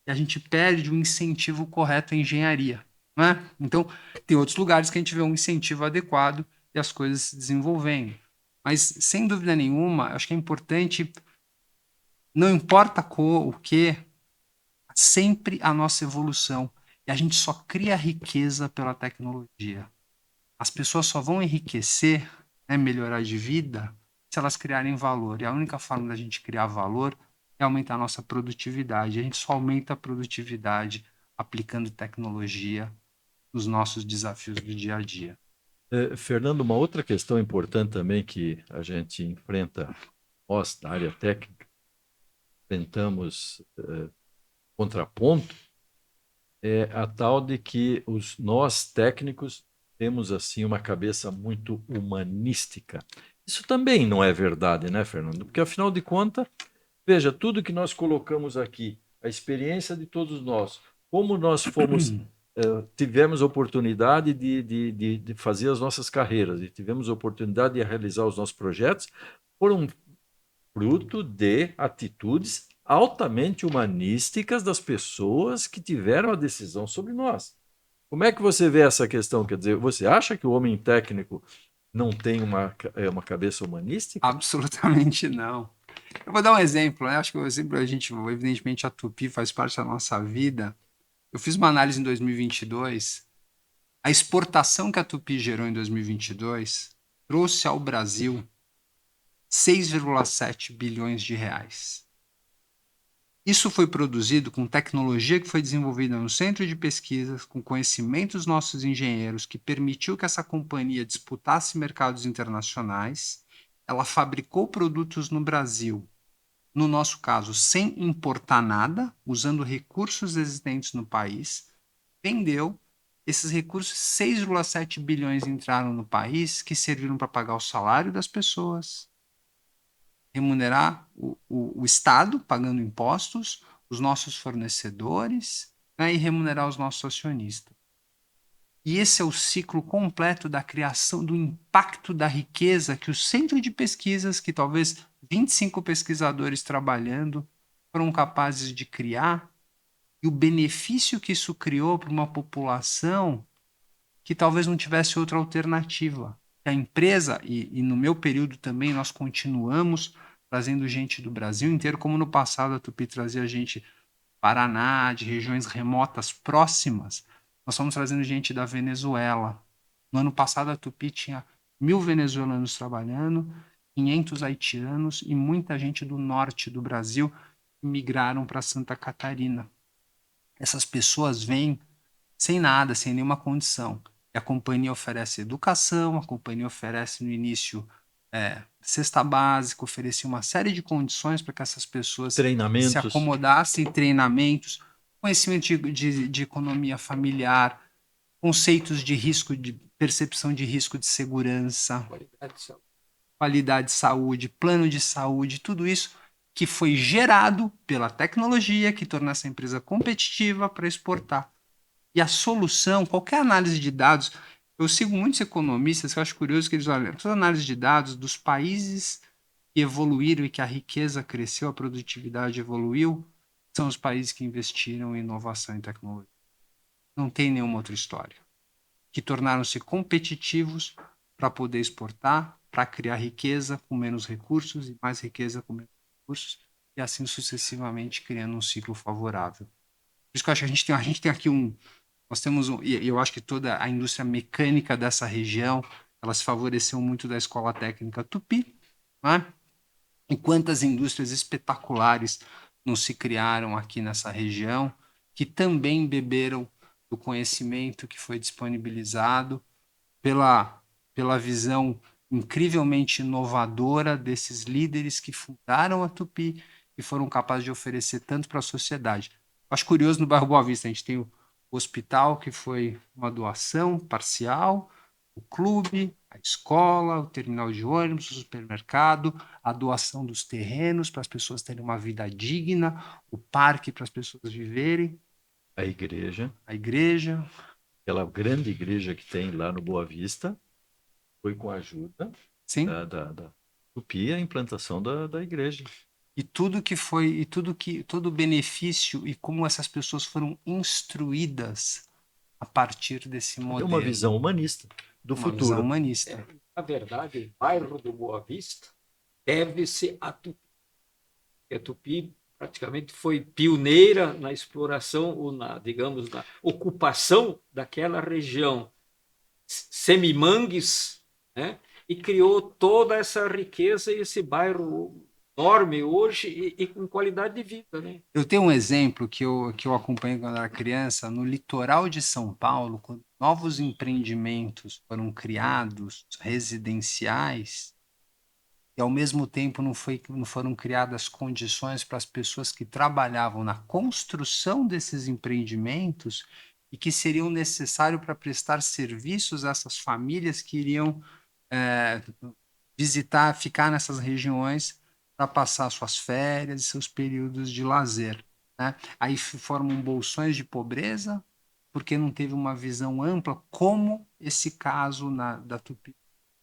E a gente perde o incentivo correto à engenharia. Né? Então, tem outros lugares que a gente vê um incentivo adequado e as coisas se desenvolvendo. Mas, sem dúvida nenhuma, acho que é importante, não importa o que, sempre a nossa evolução. E a gente só cria riqueza pela tecnologia. As pessoas só vão enriquecer, melhorar de vida, se elas criarem valor. E a única forma da gente criar valor é aumentar a nossa produtividade. A gente só aumenta a produtividade aplicando tecnologia nos nossos desafios do dia a dia. Fernando, uma outra questão importante também que a gente enfrenta, nós, da área técnica, enfrentamos contraponto, é a tal de que nós técnicos temos assim uma cabeça muito humanística. Isso também não é verdade, né, Fernando? Porque afinal de contas, veja, tudo que nós colocamos aqui, a experiência de todos nós, como nós fomos, tivemos oportunidade de fazer as nossas carreiras e tivemos oportunidade de realizar os nossos projetos, foram fruto de atitudes altamente humanísticas das pessoas que tiveram a decisão sobre nós. Como é que você vê essa questão? Quer dizer, você acha que o homem técnico não tem uma cabeça humanística? Absolutamente não. Eu vou dar um exemplo, né? Acho que o exemplo, evidentemente, a Tupi faz parte da nossa vida. Eu fiz uma análise em 2022. A exportação que a Tupi gerou em 2022 trouxe ao Brasil 6,7 bilhões de reais. Isso foi produzido com tecnologia que foi desenvolvida no centro de pesquisas, com conhecimento dos nossos engenheiros, que permitiu que essa companhia disputasse mercados internacionais. Ela fabricou produtos no Brasil, no nosso caso, sem importar nada, usando recursos existentes no país, vendeu. Esses recursos, 6,7 bilhões entraram no país, que serviram para pagar o salário das pessoas, remunerar o Estado, pagando impostos, os nossos fornecedores, né, e remunerar os nossos acionistas. E esse é o ciclo completo da criação, do impacto da riqueza que o centro de pesquisas, que talvez 25 pesquisadores trabalhando, foram capazes de criar, e o benefício que isso criou para uma população que talvez não tivesse outra alternativa. A empresa, e no meu período também, nós continuamos trazendo gente do Brasil inteiro, como no passado a Tupi trazia gente do Paraná, de regiões remotas próximas. Nós estamos trazendo gente da Venezuela. No ano passado a Tupi tinha 1.000 venezuelanos trabalhando, 500 haitianos e muita gente do norte do Brasil que migraram para Santa Catarina. Essas pessoas vêm sem nada, sem nenhuma condição. E a companhia oferece educação, a companhia oferece no início cesta básica, oferecia uma série de condições para que essas pessoas se acomodassem, treinamentos, conhecimento de economia familiar, conceitos de risco, de percepção de risco de segurança, qualidade de saúde, plano de saúde, tudo isso que foi gerado pela tecnologia que torna essa empresa competitiva para exportar. E a solução, qualquer análise de dados, eu sigo muitos economistas que eu acho curioso que eles olham toda análise de dados dos países que evoluíram e que a riqueza cresceu, a produtividade evoluiu, são os países que investiram em inovação e tecnologia. Não tem nenhuma outra história. Que tornaram-se competitivos para poder exportar, para criar riqueza com menos recursos e mais riqueza com menos recursos, e assim sucessivamente criando um ciclo favorável. Por isso que eu acho que a gente tem aqui nós temos e eu acho que toda a indústria mecânica dessa região, ela se favoreceu muito da Escola Técnica Tupi, né? E quantas indústrias espetaculares não se criaram aqui nessa região, que também beberam do conhecimento que foi disponibilizado pela visão incrivelmente inovadora desses líderes que fundaram a Tupi e foram capazes de oferecer tanto para a sociedade. Acho curioso, no bairro Boa Vista, a gente tem o hospital, que foi uma doação parcial, o clube, a escola, o terminal de ônibus, o supermercado, a doação dos terrenos para as pessoas terem uma vida digna, o parque para as pessoas viverem, A igreja, aquela grande igreja que tem lá no Boa Vista, foi com a ajuda sim, da Tupi a implantação da igreja. E tudo que foi, todo o benefício e como essas pessoas foram instruídas a partir desse modelo. É uma visão humanista do futuro. Visão humanista. Na verdade, o bairro do Boa Vista deve-se a Tupi. A Tupi praticamente foi pioneira na exploração ou digamos, na ocupação daquela região semimangues, né? E criou toda essa riqueza e esse bairro enorme hoje e com qualidade de vida, né? Eu tenho um exemplo que eu acompanhei quando era criança, no litoral de São Paulo, quando novos empreendimentos foram criados, residenciais, e ao mesmo tempo não foram criadas condições para as pessoas que trabalhavam na construção desses empreendimentos e que seriam necessários para prestar serviços a essas famílias que iriam visitar, ficar nessas regiões para passar suas férias e seus períodos de lazer, né? Aí formam bolsões de pobreza, porque não teve uma visão ampla, como esse caso da Tupi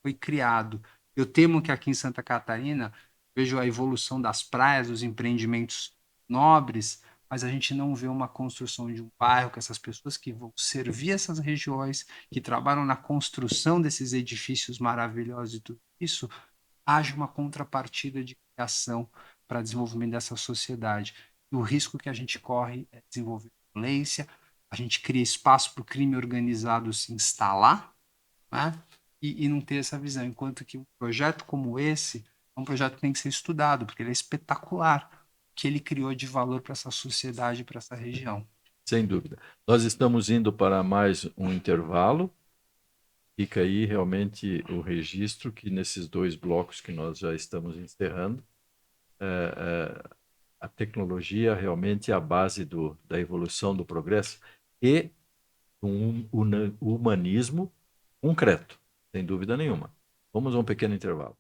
foi criado. Eu temo que aqui em Santa Catarina vejo a evolução das praias, dos empreendimentos nobres, mas a gente não vê uma construção de um bairro com essas pessoas que vão servir essas regiões, que trabalham na construção desses edifícios maravilhosos e tudo isso, haja uma contrapartida de criação para desenvolvimento dessa sociedade. E o risco que a gente corre é desenvolver violência, a gente cria espaço para o crime organizado se instalar, né? E não ter essa visão. Enquanto que um projeto como esse é um projeto que tem que ser estudado, porque ele é espetacular, o que ele criou de valor para essa sociedade, para essa região. Sem dúvida. Nós estamos indo para mais um intervalo. Fica aí realmente o registro que nesses 2 blocos que nós já estamos encerrando, a tecnologia realmente é a base da evolução, do progresso e um humanismo concreto, sem dúvida nenhuma. Vamos a um pequeno intervalo.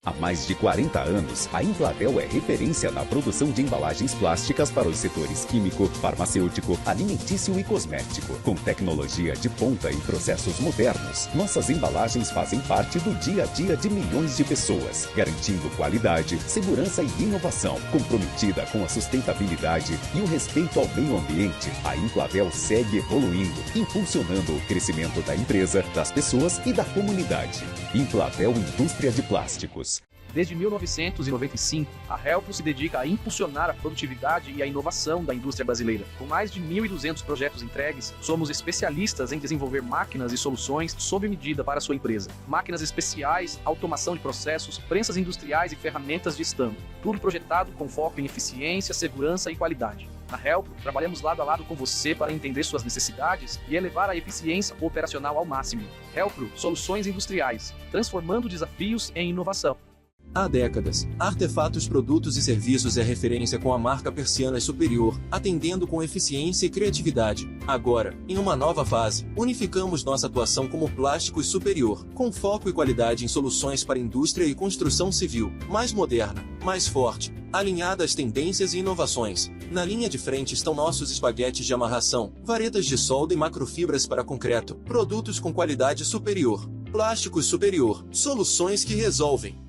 Há mais de 40 anos, a Emplatel é referência na produção de embalagens plásticas para os setores químico, farmacêutico, alimentício e cosmético. Com tecnologia de ponta e processos modernos, nossas embalagens fazem parte do dia a dia de milhões de pessoas, garantindo qualidade, segurança e inovação. Comprometida com a sustentabilidade e o respeito ao meio ambiente, a Emplatel segue evoluindo, impulsionando o crescimento da empresa, das pessoas e da comunidade. Emplatel Indústria de Plásticos. Desde 1995, a Helpro se dedica a impulsionar a produtividade e a inovação da indústria brasileira. Com mais de 1.200 projetos entregues, somos especialistas em desenvolver máquinas e soluções sob medida para a sua empresa. Máquinas especiais, automação de processos, prensas industriais e ferramentas de estampo. Tudo projetado com foco em eficiência, segurança e qualidade. Na Helpro, trabalhamos lado a lado com você para entender suas necessidades e elevar a eficiência operacional ao máximo. Helpro, soluções industriais, transformando desafios em inovação. Há décadas, Artefatos Produtos e Serviços é referência com a marca Persianas Superior, atendendo com eficiência e criatividade. Agora, em uma nova fase, unificamos nossa atuação como Plásticos Superior, com foco e qualidade em soluções para indústria e construção civil, mais moderna, mais forte, alinhada às tendências e inovações. Na linha de frente estão nossos espaguetes de amarração, varetas de solda e macrofibras para concreto, produtos com qualidade superior. Plásticos Superior, soluções que resolvem.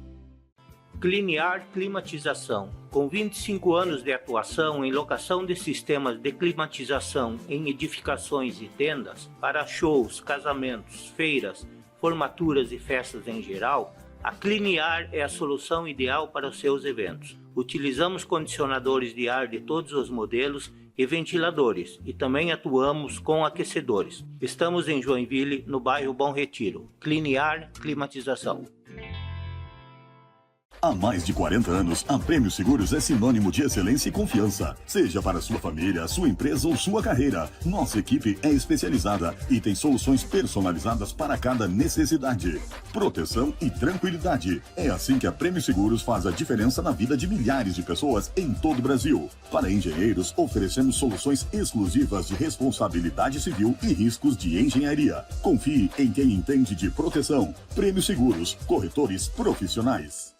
Cliniar Climatização. Com 25 anos de atuação em locação de sistemas de climatização em edificações e tendas, para shows, casamentos, feiras, formaturas e festas em geral, a Cliniar é a solução ideal para os seus eventos. Utilizamos condicionadores de ar de todos os modelos e ventiladores, e também atuamos com aquecedores. Estamos em Joinville, no bairro Bom Retiro. Cliniar Climatização. Há mais de 40 anos, a Prêmio Seguros é sinônimo de excelência e confiança. Seja para sua família, sua empresa ou sua carreira, nossa equipe é especializada e tem soluções personalizadas para cada necessidade. Proteção e tranquilidade. É assim que a Prêmio Seguros faz a diferença na vida de milhares de pessoas em todo o Brasil. Para engenheiros, oferecemos soluções exclusivas de responsabilidade civil e riscos de engenharia. Confie em quem entende de proteção. Prêmio Seguros, corretores profissionais.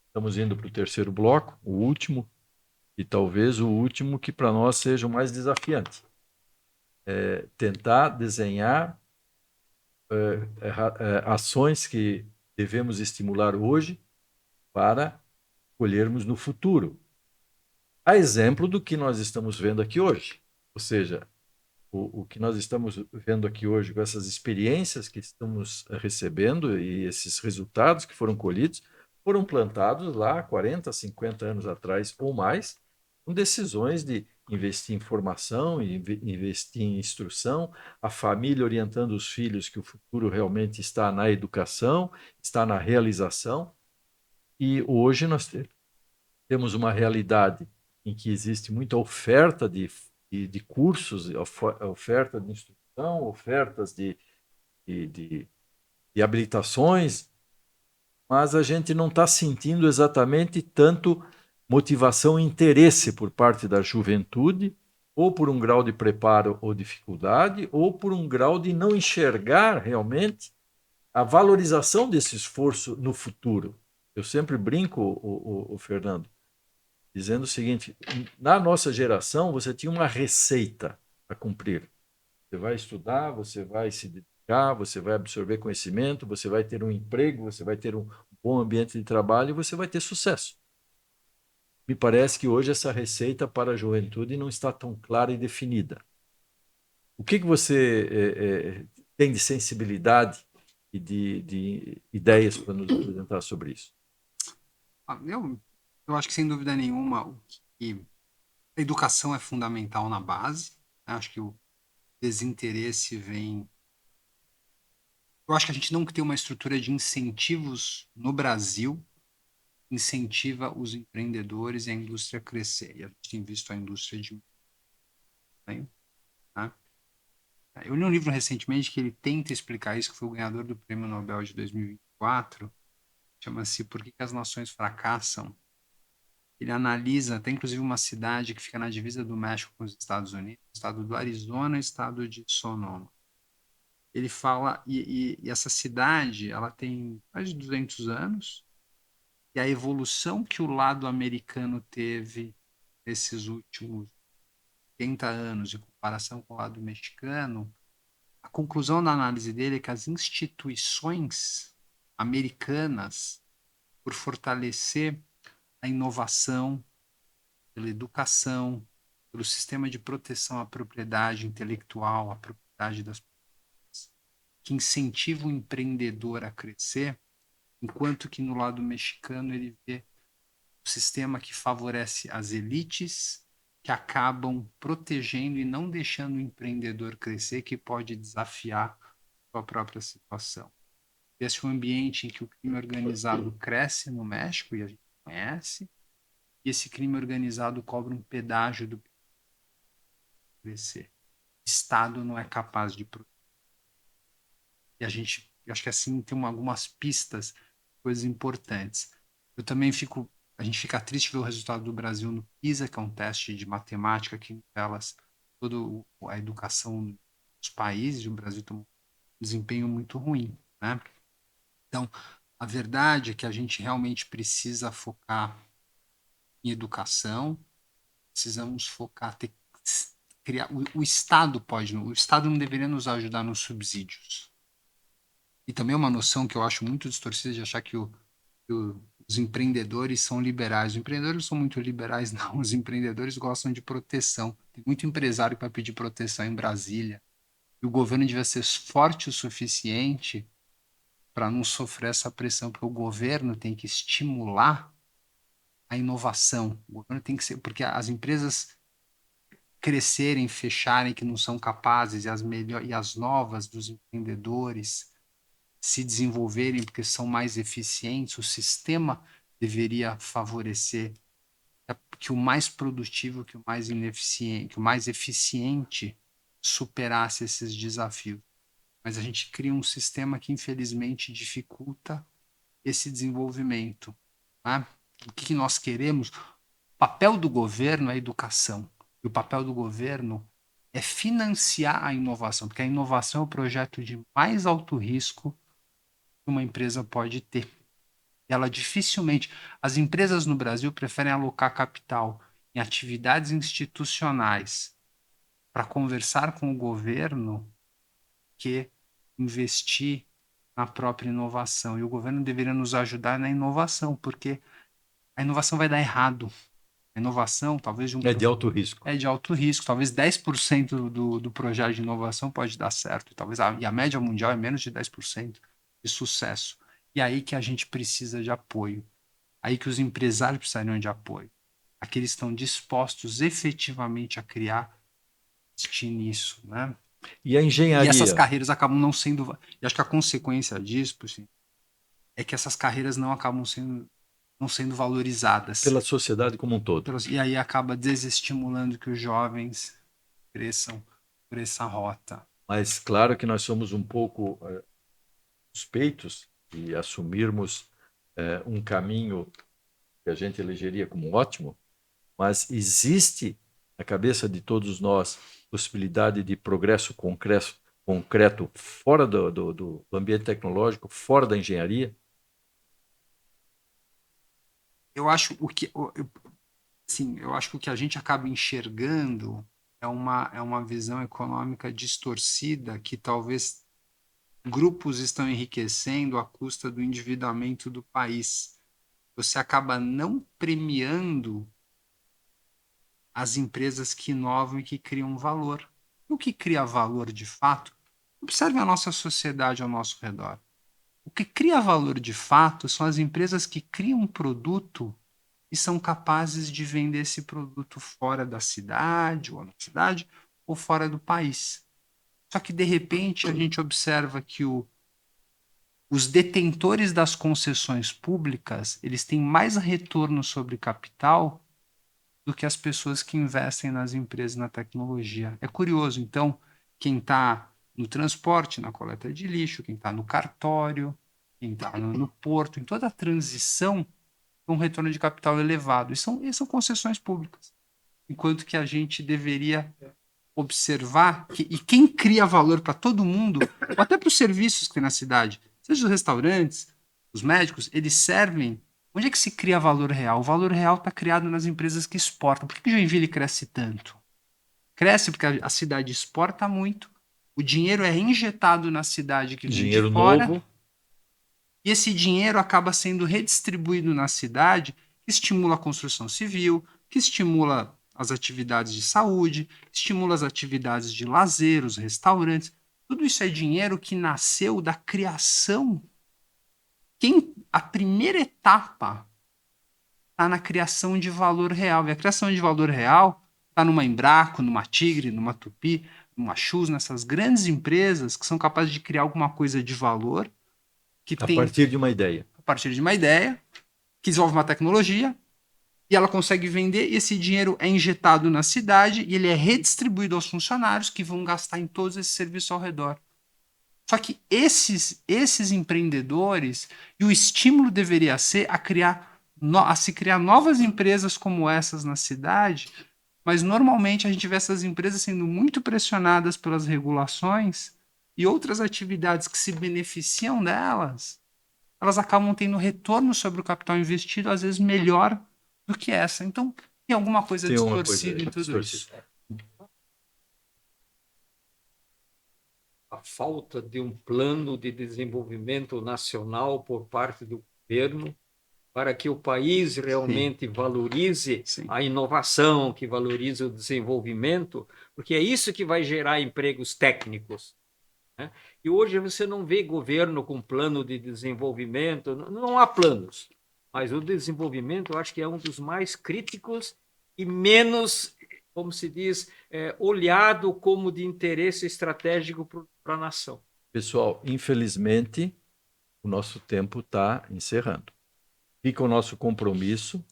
Estamos indo para o terceiro bloco, o último, e talvez o último que para nós seja o mais desafiante. Tentar desenhar ações que devemos estimular hoje para colhermos no futuro. A exemplo do que nós estamos vendo aqui hoje. Ou seja, o que nós estamos vendo aqui hoje, com essas experiências que estamos recebendo e esses resultados que foram colhidos, foram plantados lá 40, 50 anos atrás ou mais, com decisões de investir em formação, investir em instrução, a família orientando os filhos que o futuro realmente está na educação, está na realização. E hoje nós temos uma realidade em que existe muita oferta de cursos, oferta de instrução graduação, ofertas de habilitações, mas a gente não está sentindo exatamente tanto motivação e interesse por parte da juventude, ou por um grau de preparo ou dificuldade, ou por um grau de não enxergar realmente a valorização desse esforço no futuro. Eu sempre brinco, o Fernando, dizendo o seguinte: na nossa geração você tinha uma receita a cumprir. Você vai estudar, você vai se dedicar, você vai absorver conhecimento, você vai ter um emprego, você vai ter um bom ambiente de trabalho e você vai ter sucesso. Me parece que hoje essa receita para a juventude não está tão clara e definida. O que você tem de sensibilidade e de ideias para nos apresentar sobre isso? Eu acho que, sem dúvida nenhuma, que a educação é fundamental na base. Né? Acho que o desinteresse vem... Eu acho que a gente não tem uma estrutura de incentivos no Brasil que incentiva os empreendedores e a indústria a crescer. E a gente tem visto a indústria de... Né? Eu li um livro recentemente que ele tenta explicar isso, que foi o ganhador do Prêmio Nobel de 2024, chama-se Por que as Nações Fracassam? Ele analisa até inclusive uma cidade que fica na divisa do México com os Estados Unidos, o estado do Arizona e o estado de Sonoma. Ele fala, e essa cidade, ela tem mais de 200 anos, e a evolução que o lado americano teve nesses últimos 80 anos, em comparação com o lado mexicano, a conclusão da análise dele é que as instituições americanas, por fortalecer a inovação, pela educação, pelo sistema de proteção à propriedade intelectual, à propriedade das pessoas, que incentiva o empreendedor a crescer, enquanto que no lado mexicano ele vê um sistema que favorece as elites, que acabam protegendo e não deixando o empreendedor crescer, que pode desafiar a sua própria situação. Esse é um ambiente em que o crime organizado cresce no México, e a gente conhece, e esse crime organizado cobra um pedágio do crescer. O Estado não é capaz de proteger. E a gente, eu acho que assim tem algumas pistas, coisas importantes. A gente fica triste ver o resultado do Brasil no PISA, que é um teste de matemática que nivela toda a educação dos países, e o Brasil tem um desempenho muito ruim, né? Então, a verdade é que a gente realmente precisa focar em educação, precisamos focar, criar, o Estado não deveria nos ajudar nos subsídios. E também uma noção que eu acho muito distorcida de achar que os empreendedores são liberais. Os empreendedores não são muito liberais, não. Os empreendedores gostam de proteção. Tem muito empresário para pedir proteção em Brasília. E o governo devia ser forte o suficiente para não sofrer essa pressão, porque o governo tem que estimular a inovação. O governo tem que ser, porque as empresas crescerem, fecharem, que não são capazes, e as novas dos empreendedores se desenvolverem porque são mais eficientes, o sistema deveria favorecer que o mais produtivo, que o mais ineficiente, que o mais eficiente superasse esses desafios. Mas a gente cria um sistema que infelizmente dificulta esse desenvolvimento. Né? O que nós queremos? O papel do governo é a educação. E o papel do governo é financiar a inovação, porque a inovação é o projeto de mais alto risco que uma empresa pode ter. Ela dificilmente... As empresas no Brasil preferem alocar capital em atividades institucionais para conversar com o governo que investir na própria inovação. E o governo deveria nos ajudar na inovação, porque a inovação vai dar errado. A inovação, talvez... É de alto risco. É de alto risco. Talvez 10% do projeto de inovação pode dar certo. E a média mundial é menos de 10% de sucesso. E aí que a gente precisa de apoio. Aí que os empresários precisariam de apoio. Aqueles que estão dispostos efetivamente a criar, investir nisso, né? E a engenharia? E essas carreiras acabam não sendo... E acho que a consequência disso, assim, é que essas carreiras não acabam não sendo valorizadas. Pela sociedade como um todo. E aí acaba desestimulando que os jovens cresçam por essa rota. Mas claro que nós somos um pouco suspeitos de assumirmos um caminho que a gente elegeria como ótimo, mas existe na cabeça de todos nós possibilidade de progresso concreto fora do ambiente tecnológico, fora da engenharia? Eu acho eu acho que o que a gente acaba enxergando é uma visão econômica distorcida que talvez grupos estão enriquecendo à custa do endividamento do país. Você acaba não premiando as empresas que inovam e que criam valor. O que cria valor de fato? Observe a nossa sociedade ao nosso redor. O que cria valor de fato são as empresas que criam um produto e são capazes de vender esse produto fora da cidade, ou na cidade, ou fora do país. Só que, de repente, a gente observa que os detentores das concessões públicas, eles têm mais retorno sobre capital do que as pessoas que investem nas empresas, na tecnologia. É curioso, então, quem está no transporte, na coleta de lixo, quem está no cartório, quem está no porto, em toda a transição, tem um retorno de capital elevado. E são concessões públicas. Enquanto que a gente deveria observar e quem cria valor para todo mundo, ou até para os serviços que tem na cidade, seja os restaurantes, os médicos, eles servem. Onde é que se cria valor real? O valor real está criado nas empresas que exportam. Por que Joinville cresce tanto? Cresce porque a cidade exporta muito, o dinheiro é injetado na cidade que vem Dinheiro de fora, novo. e esse dinheiro acaba sendo redistribuído na cidade, que estimula a construção civil, que estimula as atividades de saúde, estimula as atividades de lazer, os restaurantes. Tudo isso é dinheiro que nasceu da criação. A primeira etapa está na criação de valor real. E a criação de valor real está numa Embraco, numa Tigre, numa Tupi, numa Chus, nessas grandes empresas que são capazes de criar alguma coisa de valor. A partir de uma ideia. A partir de uma ideia, que desenvolve uma tecnologia, e ela consegue vender, e esse dinheiro é injetado na cidade e ele é redistribuído aos funcionários que vão gastar em todos esses serviços ao redor. Só que esses empreendedores, e o estímulo deveria ser a se criar novas empresas como essas na cidade, mas normalmente a gente vê essas empresas sendo muito pressionadas pelas regulações e outras atividades que se beneficiam delas, elas acabam tendo retorno sobre o capital investido, às vezes melhor do que essa. Então, tem alguma coisa distorcida em tudo isso. A falta de um plano de desenvolvimento nacional por parte do governo para que o país realmente valorize a inovação, que valorize o desenvolvimento, porque é isso que vai gerar empregos técnicos, né? E hoje você não vê governo com plano de desenvolvimento, não há planos, mas o desenvolvimento eu acho que é um dos mais críticos e menos, como se diz, olhado como de interesse estratégico para a nação. Pessoal, infelizmente, o nosso tempo está encerrando. Fica o nosso compromisso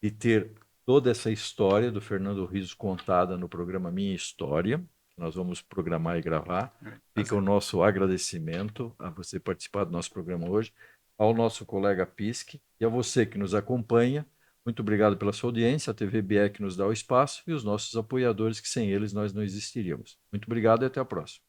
de ter toda essa história do Fernando Rizzo contada no programa Minha História, que nós vamos programar e gravar. Fica o nosso agradecimento a você participar do nosso programa hoje, ao nosso colega Pisk e a você que nos acompanha. Muito obrigado pela sua audiência, a TV BE que nos dá o espaço e os nossos apoiadores, que sem eles nós não existiríamos. Muito obrigado e até a próxima.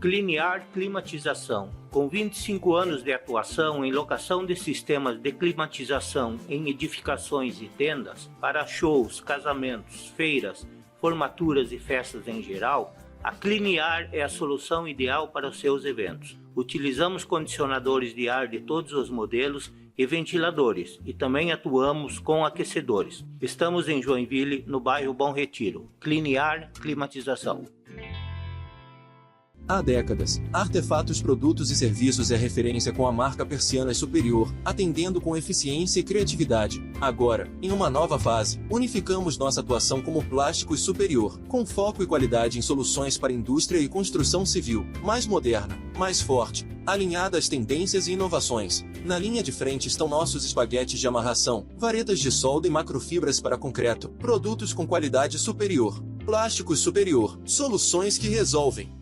Cliniar Climatização. Com 25 anos de atuação em locação de sistemas de climatização em edificações e tendas para shows, casamentos, feiras, formaturas e festas em geral, a Cliniar é a solução ideal para os seus eventos. Utilizamos condicionadores de ar de todos os modelos e ventiladores, e também atuamos com aquecedores. Estamos em Joinville, no bairro Bom Retiro. Cliniar Climatização. Há décadas, Artefatos Produtos e Serviços é referência com a marca Persianas Superior, atendendo com eficiência e criatividade. Agora, em uma nova fase, unificamos nossa atuação como Plásticos Superior, com foco e qualidade em soluções para indústria e construção civil, mais moderna, mais forte, alinhada às tendências e inovações. Na linha de frente estão nossos espaguetes de amarração, varetas de solda e macrofibras para concreto, produtos com qualidade superior. Plásticos Superior, soluções que resolvem.